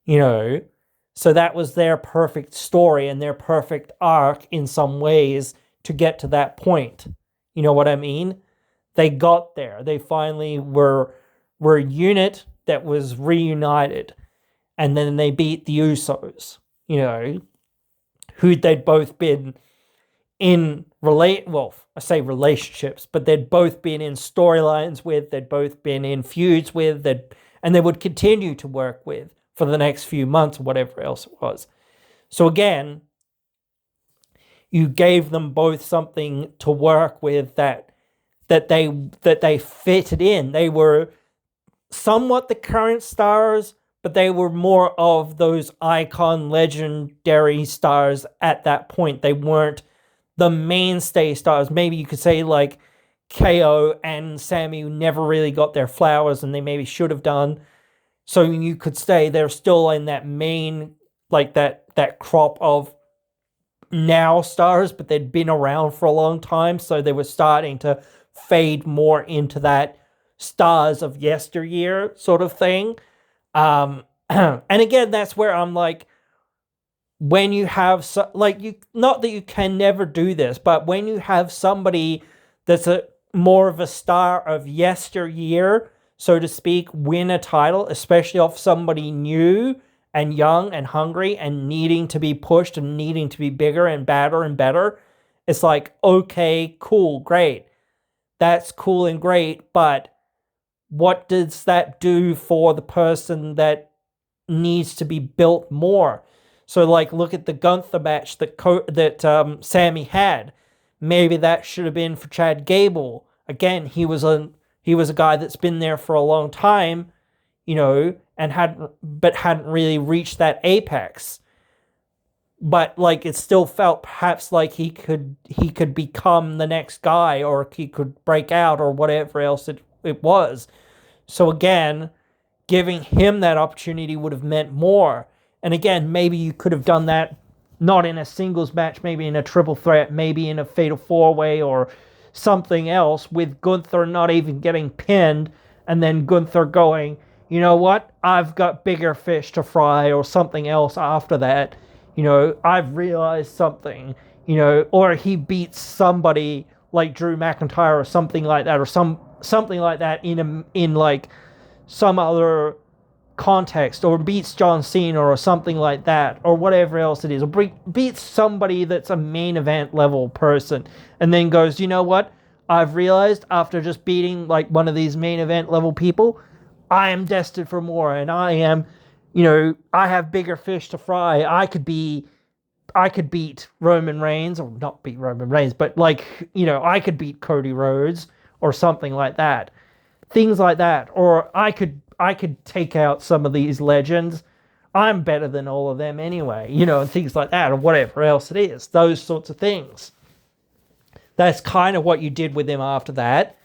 So that was their perfect story and their perfect arc in some ways to get to that point. You know what I mean? They got there. They finally were a unit that was reunited. And then they beat the Usos, who they'd both been in I say relationships, but they'd both been in storylines with, they'd both been in feuds with, and they would continue to work with for the next few months or whatever else it was. So again, you gave them both something to work with that they fitted in. They were somewhat the current stars, but they were more of those icon legendary stars at that point. They weren't the mainstay stars. Maybe you could say KO and Sami never really got their flowers and they maybe should have done. So you could say they're still in that main, that crop of now stars, but they'd been around for a long time, so they were starting to fade more into that stars of yesteryear sort of thing. And again, that's where I'm like, when you have you, not that you can never do this, but when you have somebody that's a more of a star of yesteryear, so to speak, win a title, especially off somebody new and young and hungry and needing to be pushed and needing to be bigger and badder and better, it's like, okay, cool, great. That's cool and great, but what does that do for the person that needs to be built more? So, like, look at the Gunther match that Sammy had. Maybe that should have been for Chad Gable. Again, he was a guy that's been there for a long time, and hadn't really reached that apex. But like, it still felt perhaps like he could become the next guy, or he could break out, or whatever else it was. So again, giving him that opportunity would have meant more. And again, maybe you could have done that not in a singles match, maybe in a triple threat, maybe in a fatal four-way or something else, with Gunther not even getting pinned, and then Gunther going, you know what, I've got bigger fish to fry, or something else after that. I've realized something, or he beats somebody like Drew McIntyre or something like that, or something like that in like some other context, or beats John Cena or something like that, or whatever else it is, or beats somebody that's a main event level person, and then goes, you know what, I've realized after just beating like one of these main event level people, I am destined for more, and I am, I have bigger fish to fry. I could beat Roman Reigns, or not beat Roman Reigns, but like, I could beat Cody Rhodes or something like that. Things like that. Or I could take out some of these legends. I'm better than all of them anyway, and things like that, or whatever else it is. Those sorts of things. That's kind of what you did with him after that.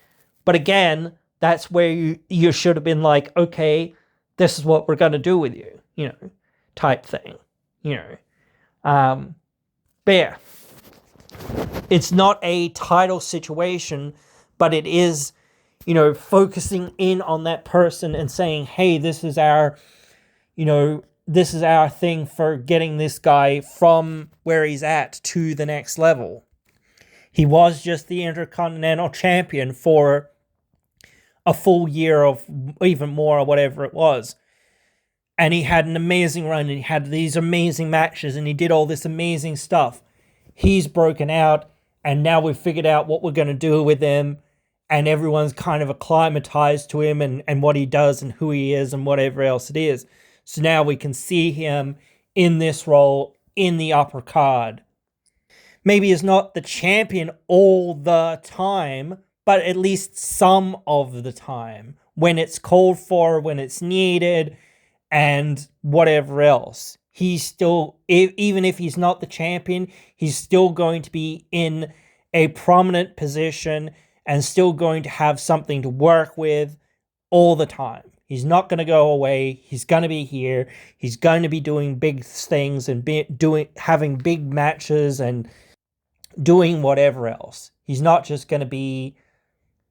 But again, that's where you should have been like, okay, this is what we're going to do with you, type thing, But yeah, it's not a title situation, but it is, focusing in on that person and saying, hey, this is our thing for getting this guy from where he's at to the next level. He was just the Intercontinental Champion for a full year of even more, or whatever it was. And he had an amazing run, and he had these amazing matches, and he did all this amazing stuff. He's broken out, and now we've figured out what we're going to do with him, and everyone's kind of acclimatized to him and what he does and who he is and whatever else it is. So now we can see him in this role in the upper card. Maybe he's not the champion all the time, but at least some of the time, when it's called for, when it's needed, and whatever else. He's still, even if he's not the champion, he's still going to be in a prominent position and still going to have something to work with all the time. He's not going to go away. He's going to be here. He's going to be doing big things and having big matches and doing whatever else. He's not just going to be,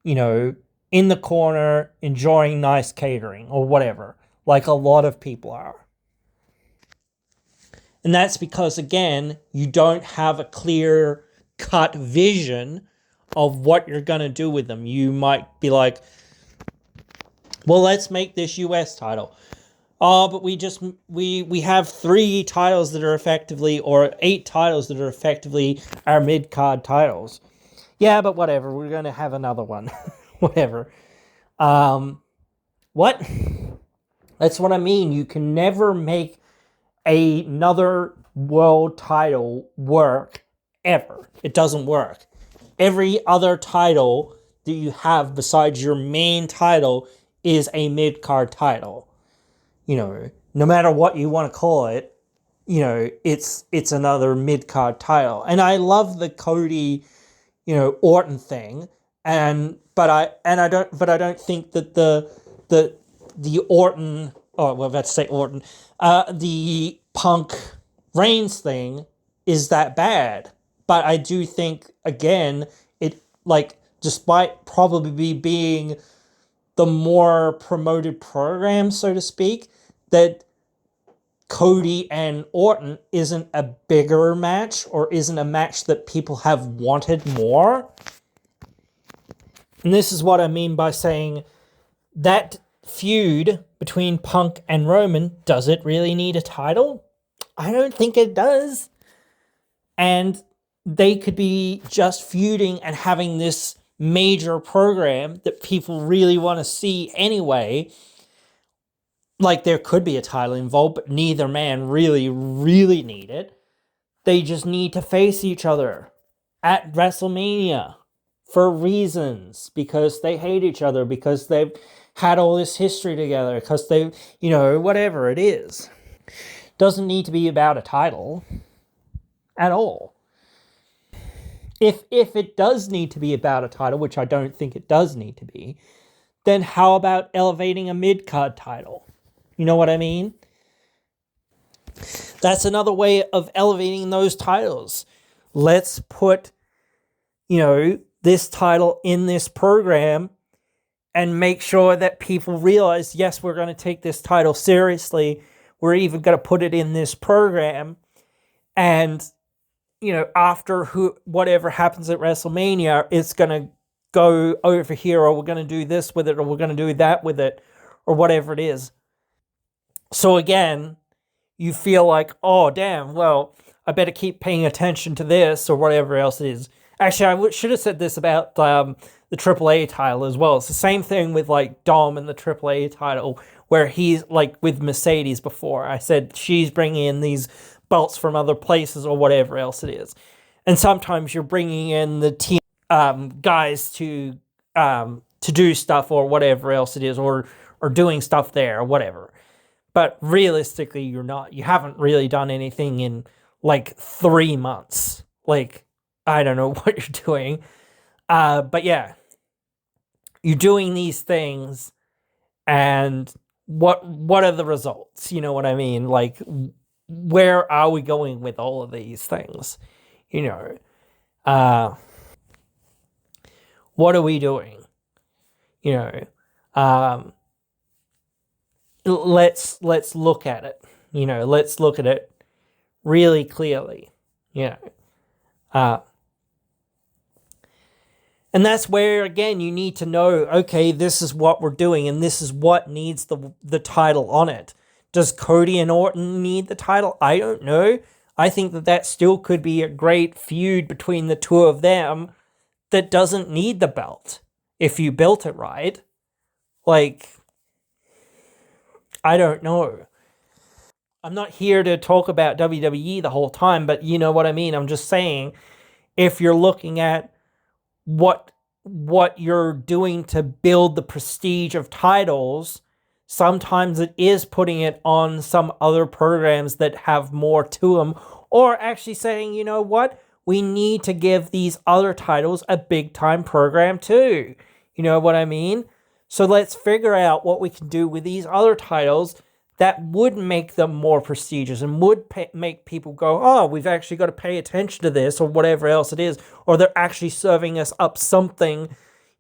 in the corner enjoying nice catering or whatever, like a lot of people are. And that's because, again, you don't have a clear-cut vision of what you're going to do with them. You might be like, well, let's make this US title. Oh, but we have 3 titles that are effectively, or 8 titles that are effectively our mid-card titles. Yeah, but whatever, we're going to have another one. Whatever. What? That's what I mean. You can never make another world title work, ever. It doesn't work. Every other title that you have besides your main title is a mid-card title. No matter what you want to call it, it's another mid-card title. And I love the Cody, Orton thing, but I don't think that the Orton, the Punk Reigns thing is that bad. But I do think, again, it, like, despite probably being the more promoted program, so to speak, that Cody and Orton isn't a bigger match or isn't a match that people have wanted more. And this is what I mean by saying that feud between Punk and Roman, does it really need a title? I don't think it does. And they could be just feuding and having this major program that people really want to see anyway. Like, there could be a title involved, but neither man really need it. They just need to face each other at WrestleMania for reasons, because they hate each other, because they've had all this history together, because they, whatever it is. Doesn't need to be about a title at all. If it does need to be about a title, which I don't think it does need to be, then how about elevating a mid-card title? You know what I mean? That's another way of elevating those titles. Let's put, this title in this program and make sure that people realize, yes, we're going to take this title seriously. We're even going to put it in this program. And, after whatever happens at WrestleMania, it's going to go over here, or we're going to do this with it, or we're going to do that with it, or whatever it is. So again, you feel like, oh, damn, well, I better keep paying attention to this or whatever else it is. Actually, I should have said this about the AAA title as well. It's the same thing with, like, Dom and the AAA title, where he's, like, with Mercedes before. I said she's bringing in these belts from other places or whatever else it is. And sometimes you're bringing in the team guys to do stuff or whatever else it is, or doing stuff there or whatever. But realistically, you're not. You haven't really done anything in, like, 3 months. Like, I don't know what you're doing. But yeah, you're doing these things, and what are the results? You know what I mean? Like, where are we going with all of these things? What are we doing? Let's look at it. Let's look at it really clearly. And that's where, again, you need to know, okay, this is what we're doing, and this is what needs the title on it. Does Cody and Orton need the title? I don't know. I think that still could be a great feud between the two of them that doesn't need the belt if you built it right. Like, I don't know. I'm not here to talk about WWE the whole time, but you know what I mean? I'm just saying, if you're looking at what you're doing to build the prestige of titles, sometimes it is putting it on some other programs that have more to them, or actually saying, you know what, we need to give these other titles a big time program too. You know what I mean? So let's figure out what we can do with these other titles that would make them more prestigious and would make people go, oh, we've actually got to pay attention to this, or whatever else it is, or they're actually serving us up something,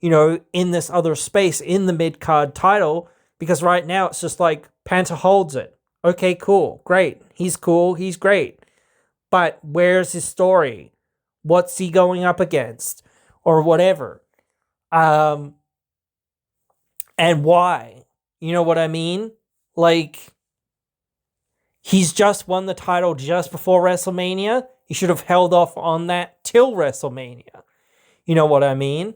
in this other space, in the mid-card title, because right now it's just like, Panther holds it. Okay, cool, great. He's cool, he's great. But where's his story? What's he going up against? Or whatever. And why? You know what I mean? Like, he's just won the title just before WrestleMania. He should have held off on that till WrestleMania. You know what I mean?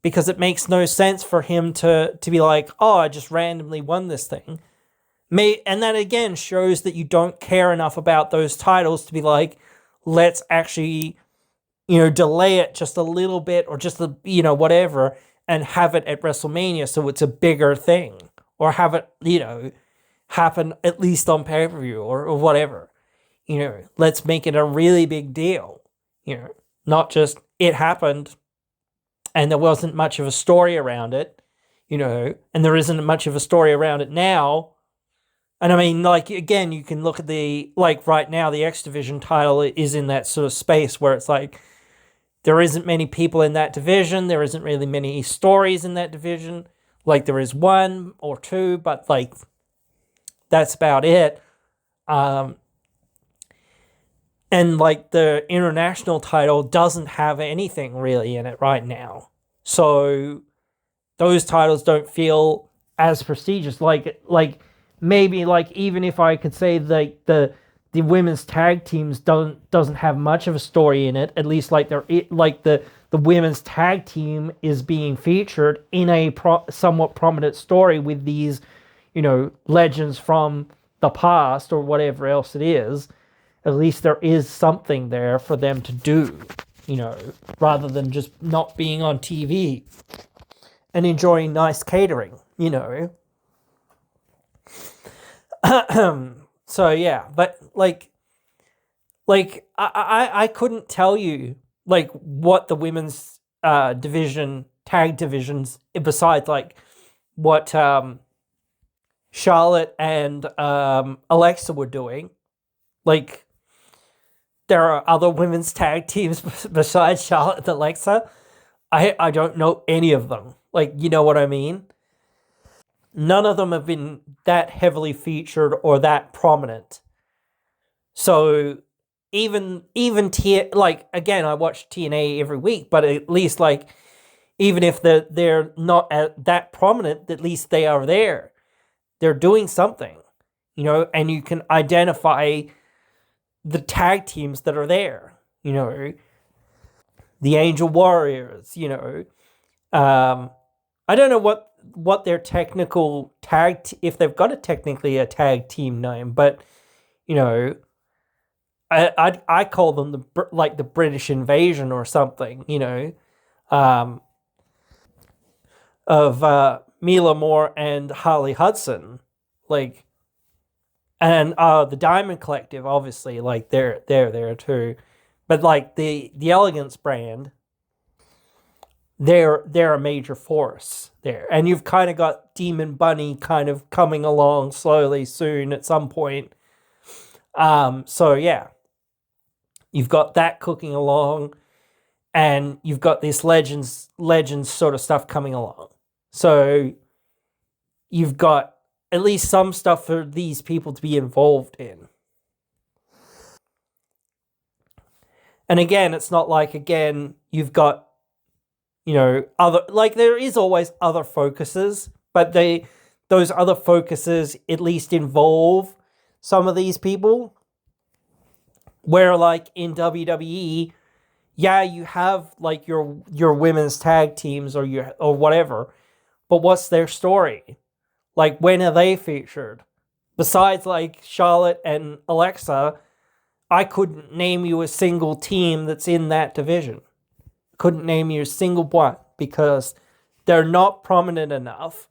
Because it makes no sense for him to be like, oh, I just randomly won this thing. And that, again, shows that you don't care enough about those titles to be like, let's actually, delay it just a little bit, or just, whatever, and have it at WrestleMania so it's a bigger thing. Or have it, happen at least on pay-per-view or whatever. Let's make it a really big deal. Not just it happened and there wasn't much of a story around it, and there isn't much of a story around it now. And I mean, like, again, you can look at like, right now, the X Division title is in that sort of space where it's like, there isn't many people in that division. There isn't really many stories in that division. Like, there is one or two, but, like, that's about it. And, like, the international title doesn't have anything really in it right now. So those titles don't feel as prestigious. Like maybe, like, even if I could say, like, the women's tag teams doesn't have much of a story in it. At least, like, the women's tag team is being featured in a somewhat prominent story with these, legends from the past or whatever else it is. At least there is something there for them to do, rather than just not being on TV and enjoying nice catering. So yeah, but I couldn't tell you, like, what the women's tag divisions, besides, like, what Charlotte and Alexa were doing. Like, there are other women's tag teams besides Charlotte and Alexa. I don't know any of them. Like, you know what I mean? None of them have been that heavily featured or that prominent. So even like, again, I watch TNA every week, but at least, like, even if they're not that prominent, at least they are there. They're doing something, and you can identify the tag teams that are there. The Angel Warriors. I don't know what their technical if they've got technically a tag team name, but I call them the British Invasion or something, of Mila Moore and Harley Hudson, like, and the Diamond Collective, obviously, like, they're there too, but, like, the Elegance brand, they're a major force there, and you've kind of got Demon Bunny kind of coming along slowly soon at some point. So yeah, you've got that cooking along, and you've got this legends sort of stuff coming along. So you've got at least some stuff for these people to be involved in. And again, it's not like, again, you've got, other, like, there is always other focuses, but those other focuses at least involve some of these people. Where, like, in WWE, yeah, you have, like, your women's tag teams or whatever, but what's their story? Like, when are they featured? Besides, like, Charlotte and Alexa, I couldn't name you a single team that's in that division. Couldn't name you a single one because they're not prominent enough.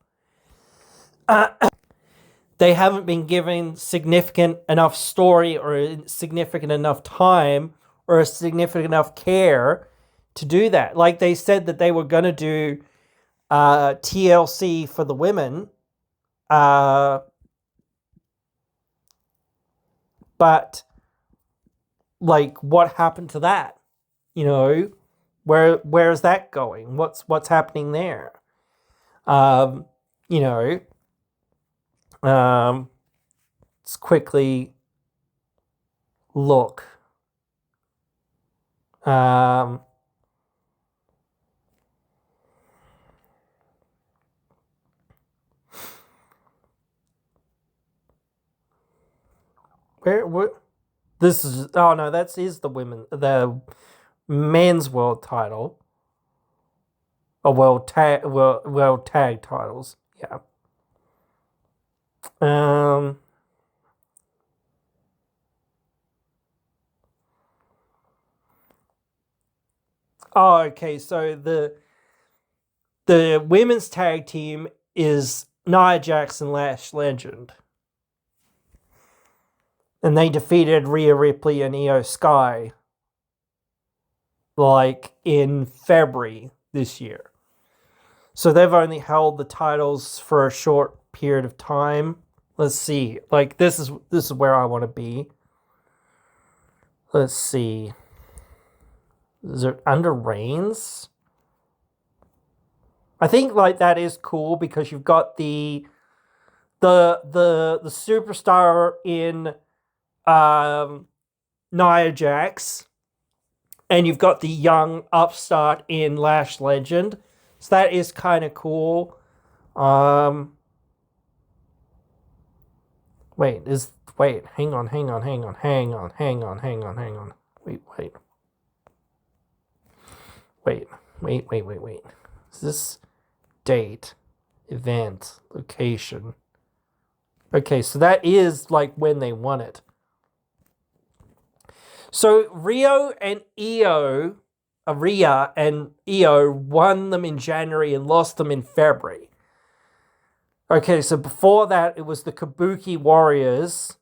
They haven't been given significant enough story or significant enough time or a significant enough care to do that. Like, they said that they were going to do TLC for the women, but, like, what happened to that? Where's that going? What's happening there? Let's quickly look. Where this is, oh no, that is the men's world title. Or world tag titles. Yeah. Oh, okay. So the women's tag team is Nia Jax, Lash Legend, and they defeated Rhea Ripley and Io Sky, like, in February this year. So they've only held the titles for a short period of time, Let's see. Like, this is where I want to be. Let's see. Is it under Reigns? I think like that is cool because you've got the superstar in Nia Jax, and you've got the young upstart in Lash Legend. So that is kind of cool. Wait, hang on. Wait. Is this date, event, location? Okay, so that is like when they won it. So Rhea and Io won them in January and lost them in February. Okay, so before that, it was the Kabuki Warriors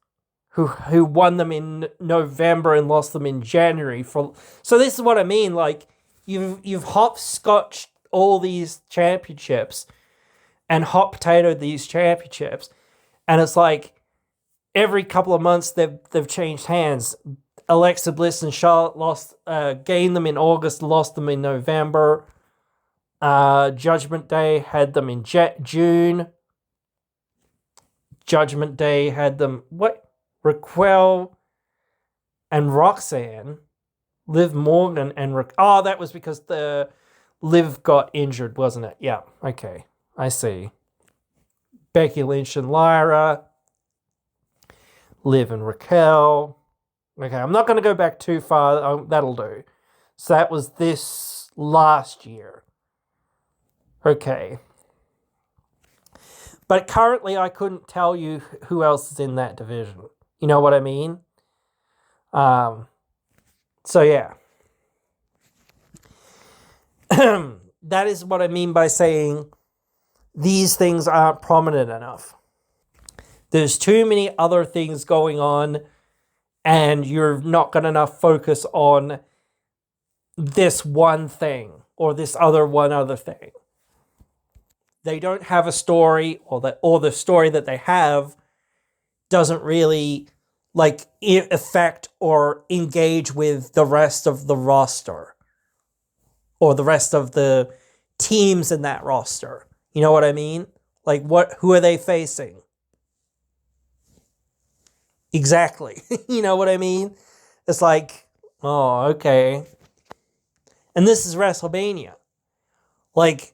who won them in November and lost them in January. So this is what I mean. Like you've hopscotched all these championships and hot potatoed these championships, and it's like every couple of months they've changed hands. Alexa Bliss and Charlotte gained them in August, lost them in November. Judgment Day had them in June. Judgment Day had them, Raquel and Roxanne, Liv Morgan and that was because the Liv got injured, wasn't it? Yeah, okay, I see. Becky Lynch and Lyra, Liv and Raquel. Okay, I'm not going to go back too far. That'll do. So that was this last year. Okay. But currently, I couldn't tell you who else is in that division. You know what I mean? So, yeah. That is what I mean by saying these things aren't prominent enough. There's too many other things going on, and you're not got enough focus on this one thing or this one other thing. They don't have a story, or the story that they have doesn't really like affect or engage with the rest of the roster or the rest of the teams in that roster. You know what I mean? Like who are they facing? Exactly. You know what I mean? It's like, oh, okay. And this is WrestleMania. Like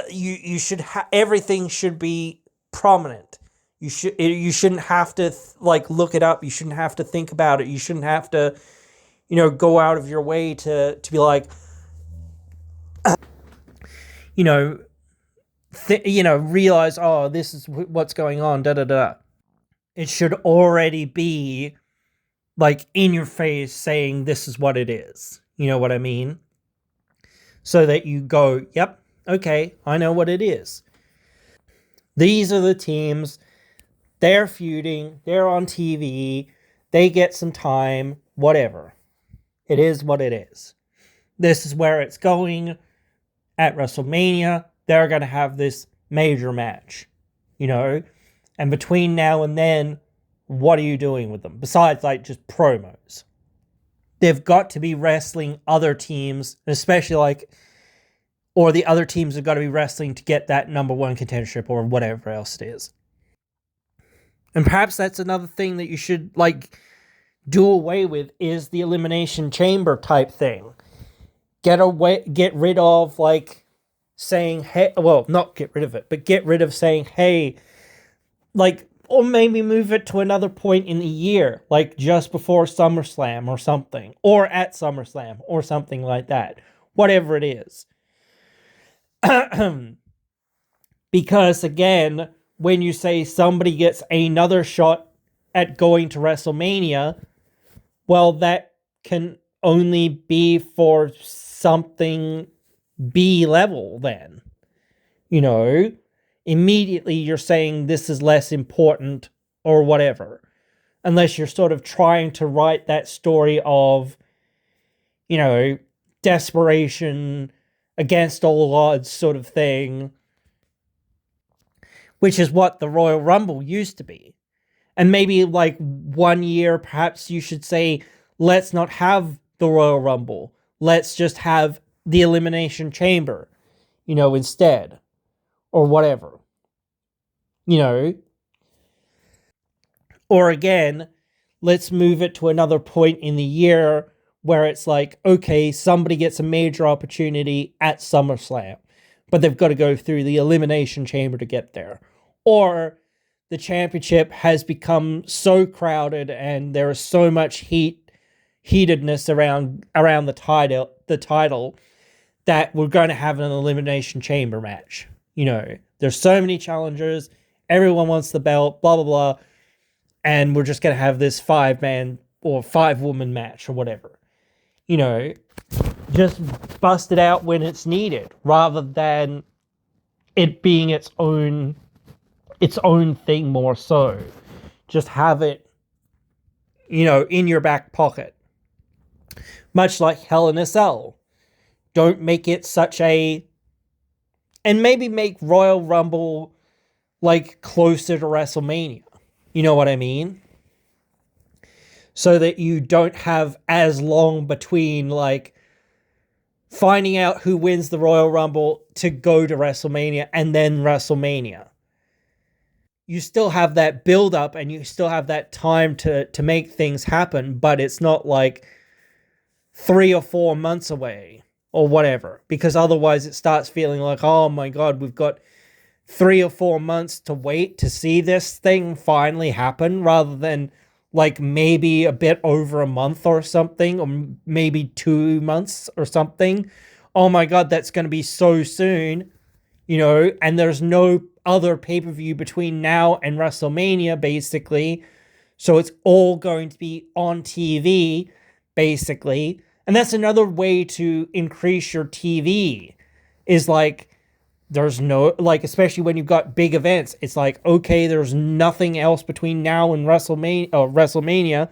you should everything should be prominent. You shouldn't have to like look it up. You shouldn't have to think about it. You shouldn't have to, go out of your way to be like, realize, oh, this is what's going on. Da da da. It should already be like in your face saying this is what it is. You know what I mean? So that you go, yep, okay, I know what it is. These are the teams. They're feuding. They're on TV. They get some time. Whatever. It is what it is. This is where it's going. At WrestleMania, they're going to have this major match. And between now and then, what are you doing with them? Besides, like, just promos. They've got to be wrestling other teams, especially or the other teams have got to be wrestling to get that number one contendership or whatever else it is. And perhaps that's another thing that you should, do away with is the Elimination Chamber type thing. Get rid of, saying, hey, well, not get rid of it, but get rid of saying, hey, or maybe move it to another point in the year, just before SummerSlam or something, or at SummerSlam or something like that, whatever it is. Because, again, when you say somebody gets another shot at going to WrestleMania, well, that can only be for something B level then. Immediately you're saying this is less important or whatever. Unless you're sort of trying to write that story of, desperation, against all odds sort of thing. which is what the Royal Rumble used to be. And maybe like 1 year, perhaps you should say, let's not have the Royal Rumble. Let's just have the Elimination Chamber, instead. Or whatever. Or again, let's move it to another point in the year where it's like, okay, somebody gets a major opportunity at SummerSlam, but they've got to go through the Elimination Chamber to get there. Or the championship has become so crowded and there is so much heatedness around the title that we're going to have an Elimination Chamber match. There's so many challengers, everyone wants the belt, blah, blah, blah, and we're just going to have this 5-man or 5-woman match or whatever. Just bust it out when it's needed, rather than it being its own thing more so. Just have it, in your back pocket. Much like Hell in a Cell. Don't make it such a... And maybe make Royal Rumble, like, closer to WrestleMania. You know what I mean? So that you don't have as long between, like, finding out who wins the Royal Rumble to go to WrestleMania and then WrestleMania. You still have that build-up and you still have that time to make things happen, but it's not like 3 or 4 months away or whatever, because otherwise it starts feeling like, oh my God, we've got 3 or 4 months to wait to see this thing finally happen, rather than like maybe a bit over a month or something, or maybe 2 months or something. Oh my God, that's going to be so soon, and there's no other pay-per-view between now and WrestleMania, basically. So it's all going to be on TV, basically. And that's another way to increase your TV, is like, there's no, like, especially when you've got big events, it's like, okay, there's nothing else between now and WrestleMania.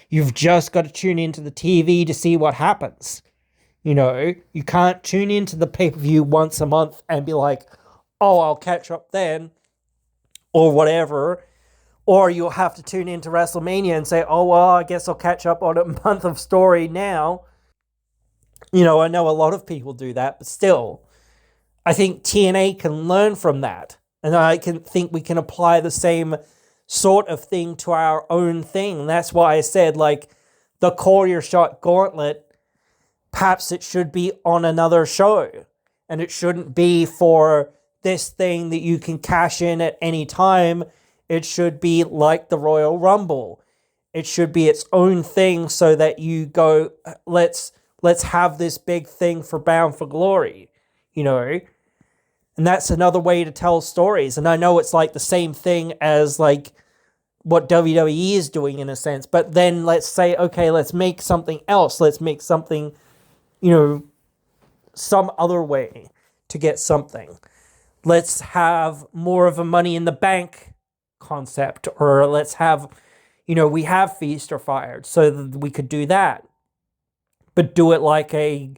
You've just got to tune into the TV to see what happens. You can't tune into the pay-per-view once a month and be like, oh, I'll catch up then, or whatever. Or you'll have to tune into WrestleMania and say, oh, well, I guess I'll catch up on a month of story now. I know a lot of people do that, but still, I think TNA can learn from that. And I think we can apply the same sort of thing to our own thing. And that's why I said, like, the Call Your Shot Gauntlet, perhaps it should be on another show. And it shouldn't be for this thing that you can cash in at any time. It should be like the Royal Rumble. It should be its own thing, so that you go, let's have this big thing for Bound for Glory, And that's another way to tell stories. And I know it's like the same thing as like what WWE is doing in a sense. But then let's say, okay, let's make something else. Let's make something, some other way to get something. Let's have more of a Money in the Bank concept. Or let's have, we have Feast or Fired, so that we could do that. But do it like a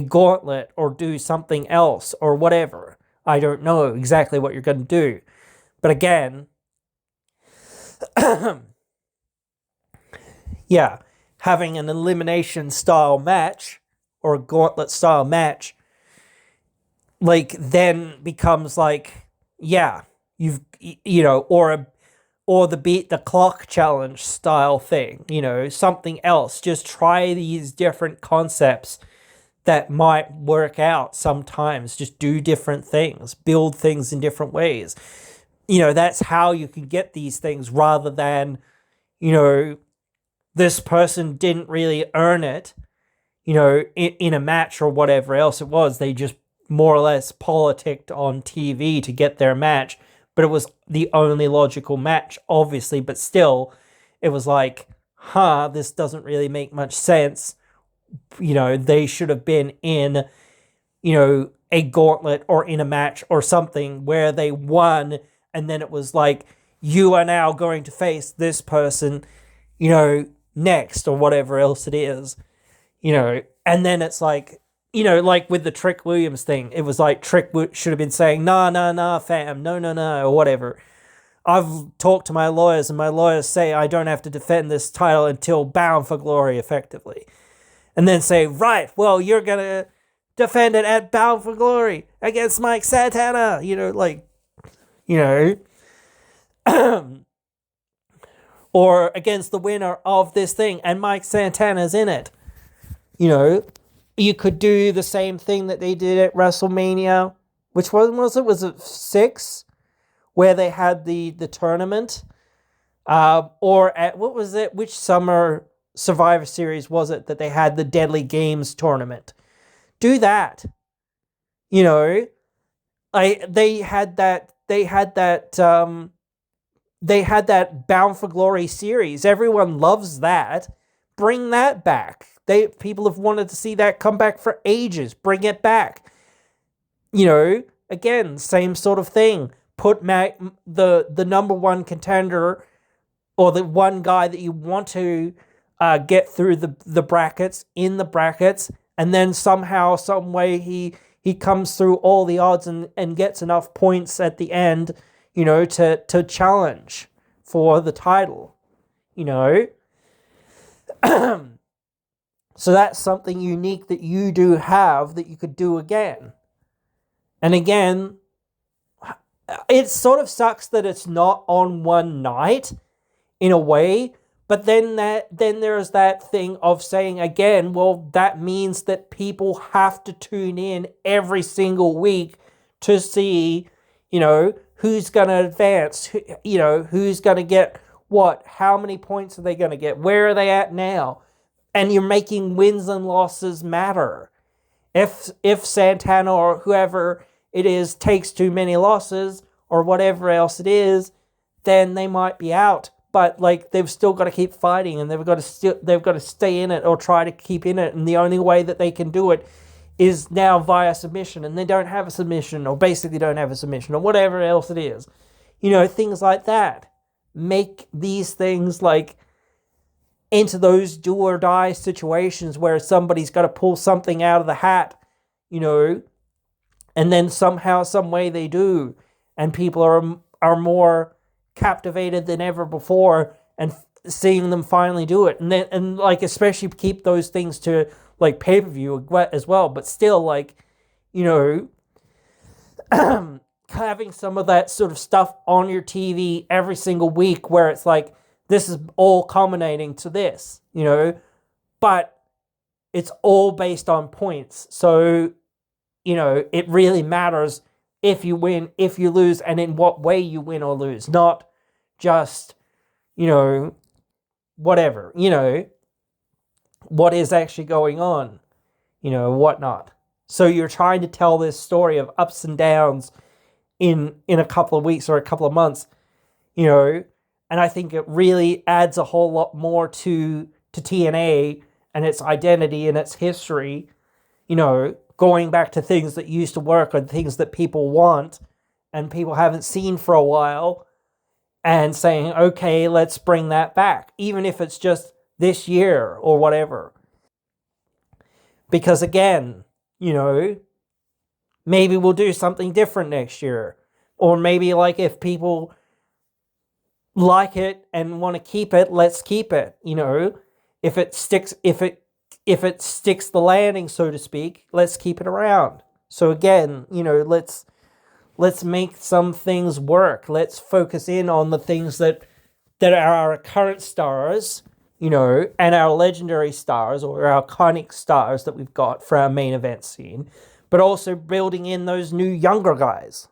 gauntlet, or do something else, or whatever. I don't know exactly what you're going to do. But again, yeah, having an elimination style match, or a gauntlet style match, like, then becomes like, yeah, or the beat the clock challenge style thing, something else. Just try these different concepts that might work out sometimes. Just do different things, build things in different ways. That's how you can get these things, rather than, this person didn't really earn it, in a match or whatever else it was. They just more or less politicked on TV to get their match. But it was the only logical match, obviously. But still, it was like, this doesn't really make much sense. They should have been in, a gauntlet or in a match or something where they won. And then it was like, you are now going to face this person, next, or whatever else it is. And then it's like, like with the Trick Williams thing, it was like Trick should have been saying, nah, nah, nah, fam, no, no, no, or whatever. I've talked to my lawyers, and my lawyers say I don't have to defend this title until Bound for Glory, effectively. And then say, right, well, you're going to defend it at Bound for Glory against Mike Santana. Or against the winner of this thing, and Mike Santana's in it. You could do the same thing that they did at WrestleMania. Which one was it? Was it 6? Where they had the tournament? Or at, what was it? Which summer Survivor Series was it that they had the Deadly Games tournament? Do that. They had that Bound for Glory series. Everyone loves that. Bring that back. People have wanted to see that come back for ages. Bring it back. Again, same sort of thing. Put the number one contender, or the one guy that you want to get through the brackets, in the brackets, and then somehow, some way he comes through all the odds and gets enough points at the end, to challenge for the title, So that's something unique that you do have that you could do again. And again, it sort of sucks that it's not on one night, in a way, but then there's that thing of saying again, well, that means that people have to tune in every single week to see, who's going to advance, who's going to get what, how many points are they going to get, where are they at now, and you're making wins and losses matter. If Santana or whoever it is takes too many losses or whatever else it is, then they might be out. But they've still got to keep fighting, and they've got to stay in it or try to keep in it. And the only way that they can do it is now via submission, and they don't have a submission, or basically don't have a submission, or whatever else it is. Things like that. Make these things into those do or die situations where somebody's got to pull something out of the hat, and then somehow, some way they do, and people are more captivated than ever before, and seeing them finally do it, and then especially keep those things to pay-per-view as well. But still, having some of that sort of stuff on your TV every single week, where it's this is all culminating to this, but it's all based on points. So, it really matters if you win, if you lose, and in what way you win or lose. Not just, whatever, what is actually going on, whatnot. So you're trying to tell this story of ups and downs in a couple of weeks or a couple of months, and I think it really adds a whole lot more to TNA and its identity and its history, going back to things that used to work or things that people want and people haven't seen for a while, and saying, okay, let's bring that back, even if it's just this year or whatever. Because again, maybe we'll do something different next year. Or maybe if people like it and want to keep it, let's keep it. If it sticks the landing, so to speak, let's keep it around. So again, let's make some things work. Let's focus in on the things that are our current stars, and our legendary stars or our iconic stars that we've got for our main event scene, but also building in those new younger guys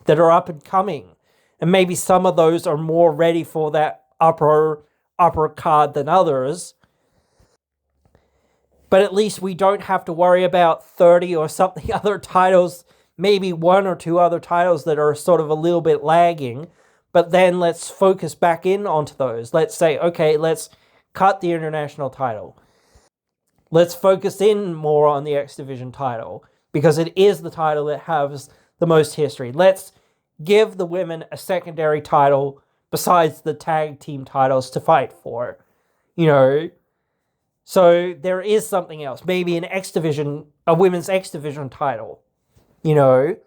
that are up and coming. And maybe some of those are more ready for that upper card than others. But at least we don't have to worry about 30 or something other titles, maybe 1 or 2 other titles that are sort of a little bit lagging. But then let's focus back in onto those. Let's say, okay, let's cut the international title. Let's focus in more on the X Division title, because it is the title that has the most history. Let's give the women a secondary title besides the tag team titles to fight for. So there is something else. Maybe an X Division a women's X Division title. You know,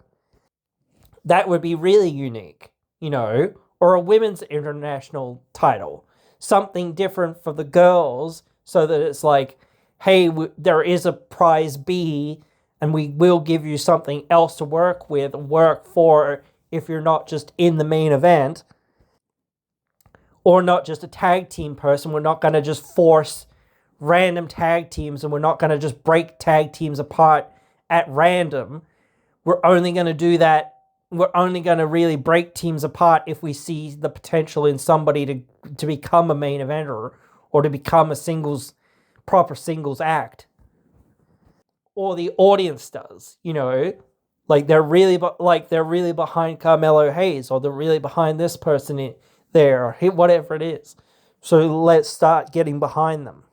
that would be really unique, you know, or a women's international title. Something different for the girls so that it's like, hey, there is a prize B and we will give you something else to work with, work for if you're not just in the main event or not just a tag team person. We're not going to just force random tag teams and we're not going to just break tag teams apart at random. We're only going to do that. We're only going to really break teams apart if we see the potential in somebody to become a main eventer or to become a proper singles act. Or the audience does, you know, like they're really behind Carmelo Hayes, or they're really behind this person there, or whatever it is. So let's start getting behind them.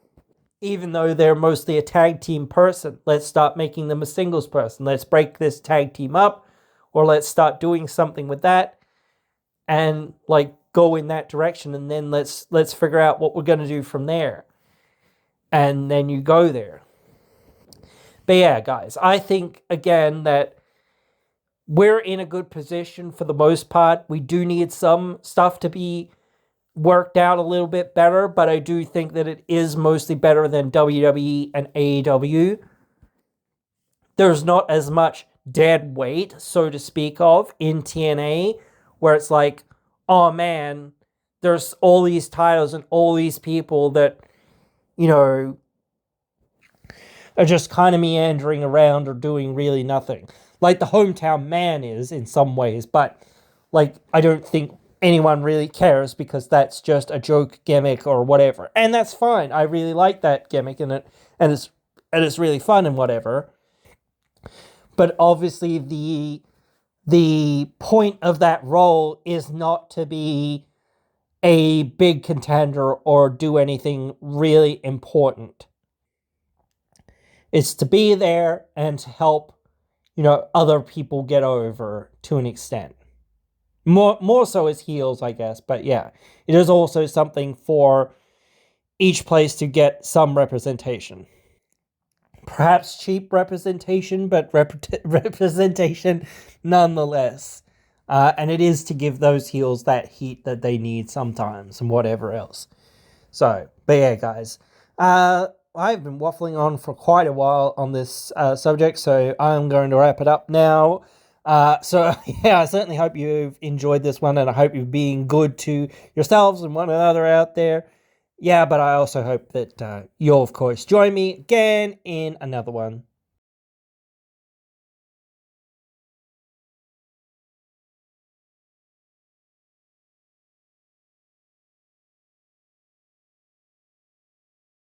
Even though they're mostly a tag team person, let's start making them a singles person. Let's break this tag team up, or let's start doing something with that and like go in that direction, and then let's figure out what we're going to do from there. And then you go there. But yeah, guys, I think, again, that we're in a good position for the most part. We do need some stuff to be worked out a little bit better, but I do think that it is mostly better than WWE and AEW. There's not as much dead weight, so to speak, of in TNA, where it's like, oh man, there's all these titles and all these people that, you know, are just kind of meandering around or doing really nothing. Like the Hometown Man is in some ways, but like I don't think anyone really cares because that's just a joke gimmick or whatever. And that's fine. I really like that gimmick and it's really fun and whatever. But obviously the point of that role is not to be a big contender or do anything really important. It's to be there and to help, you know, other people get over to an extent. More so as heels, I guess. But yeah, it is also something for each place to get some representation. Perhaps cheap representation, but representation nonetheless. And it is to give those heels that heat that they need sometimes and whatever else. So, but yeah, guys. I've been waffling on for quite a while on this subject, so I'm going to wrap it up now. So, yeah, I certainly hope you've enjoyed this one, and I hope you're being good to yourselves and one another out there. Yeah, but I also hope that you'll, of course, join me again in another one.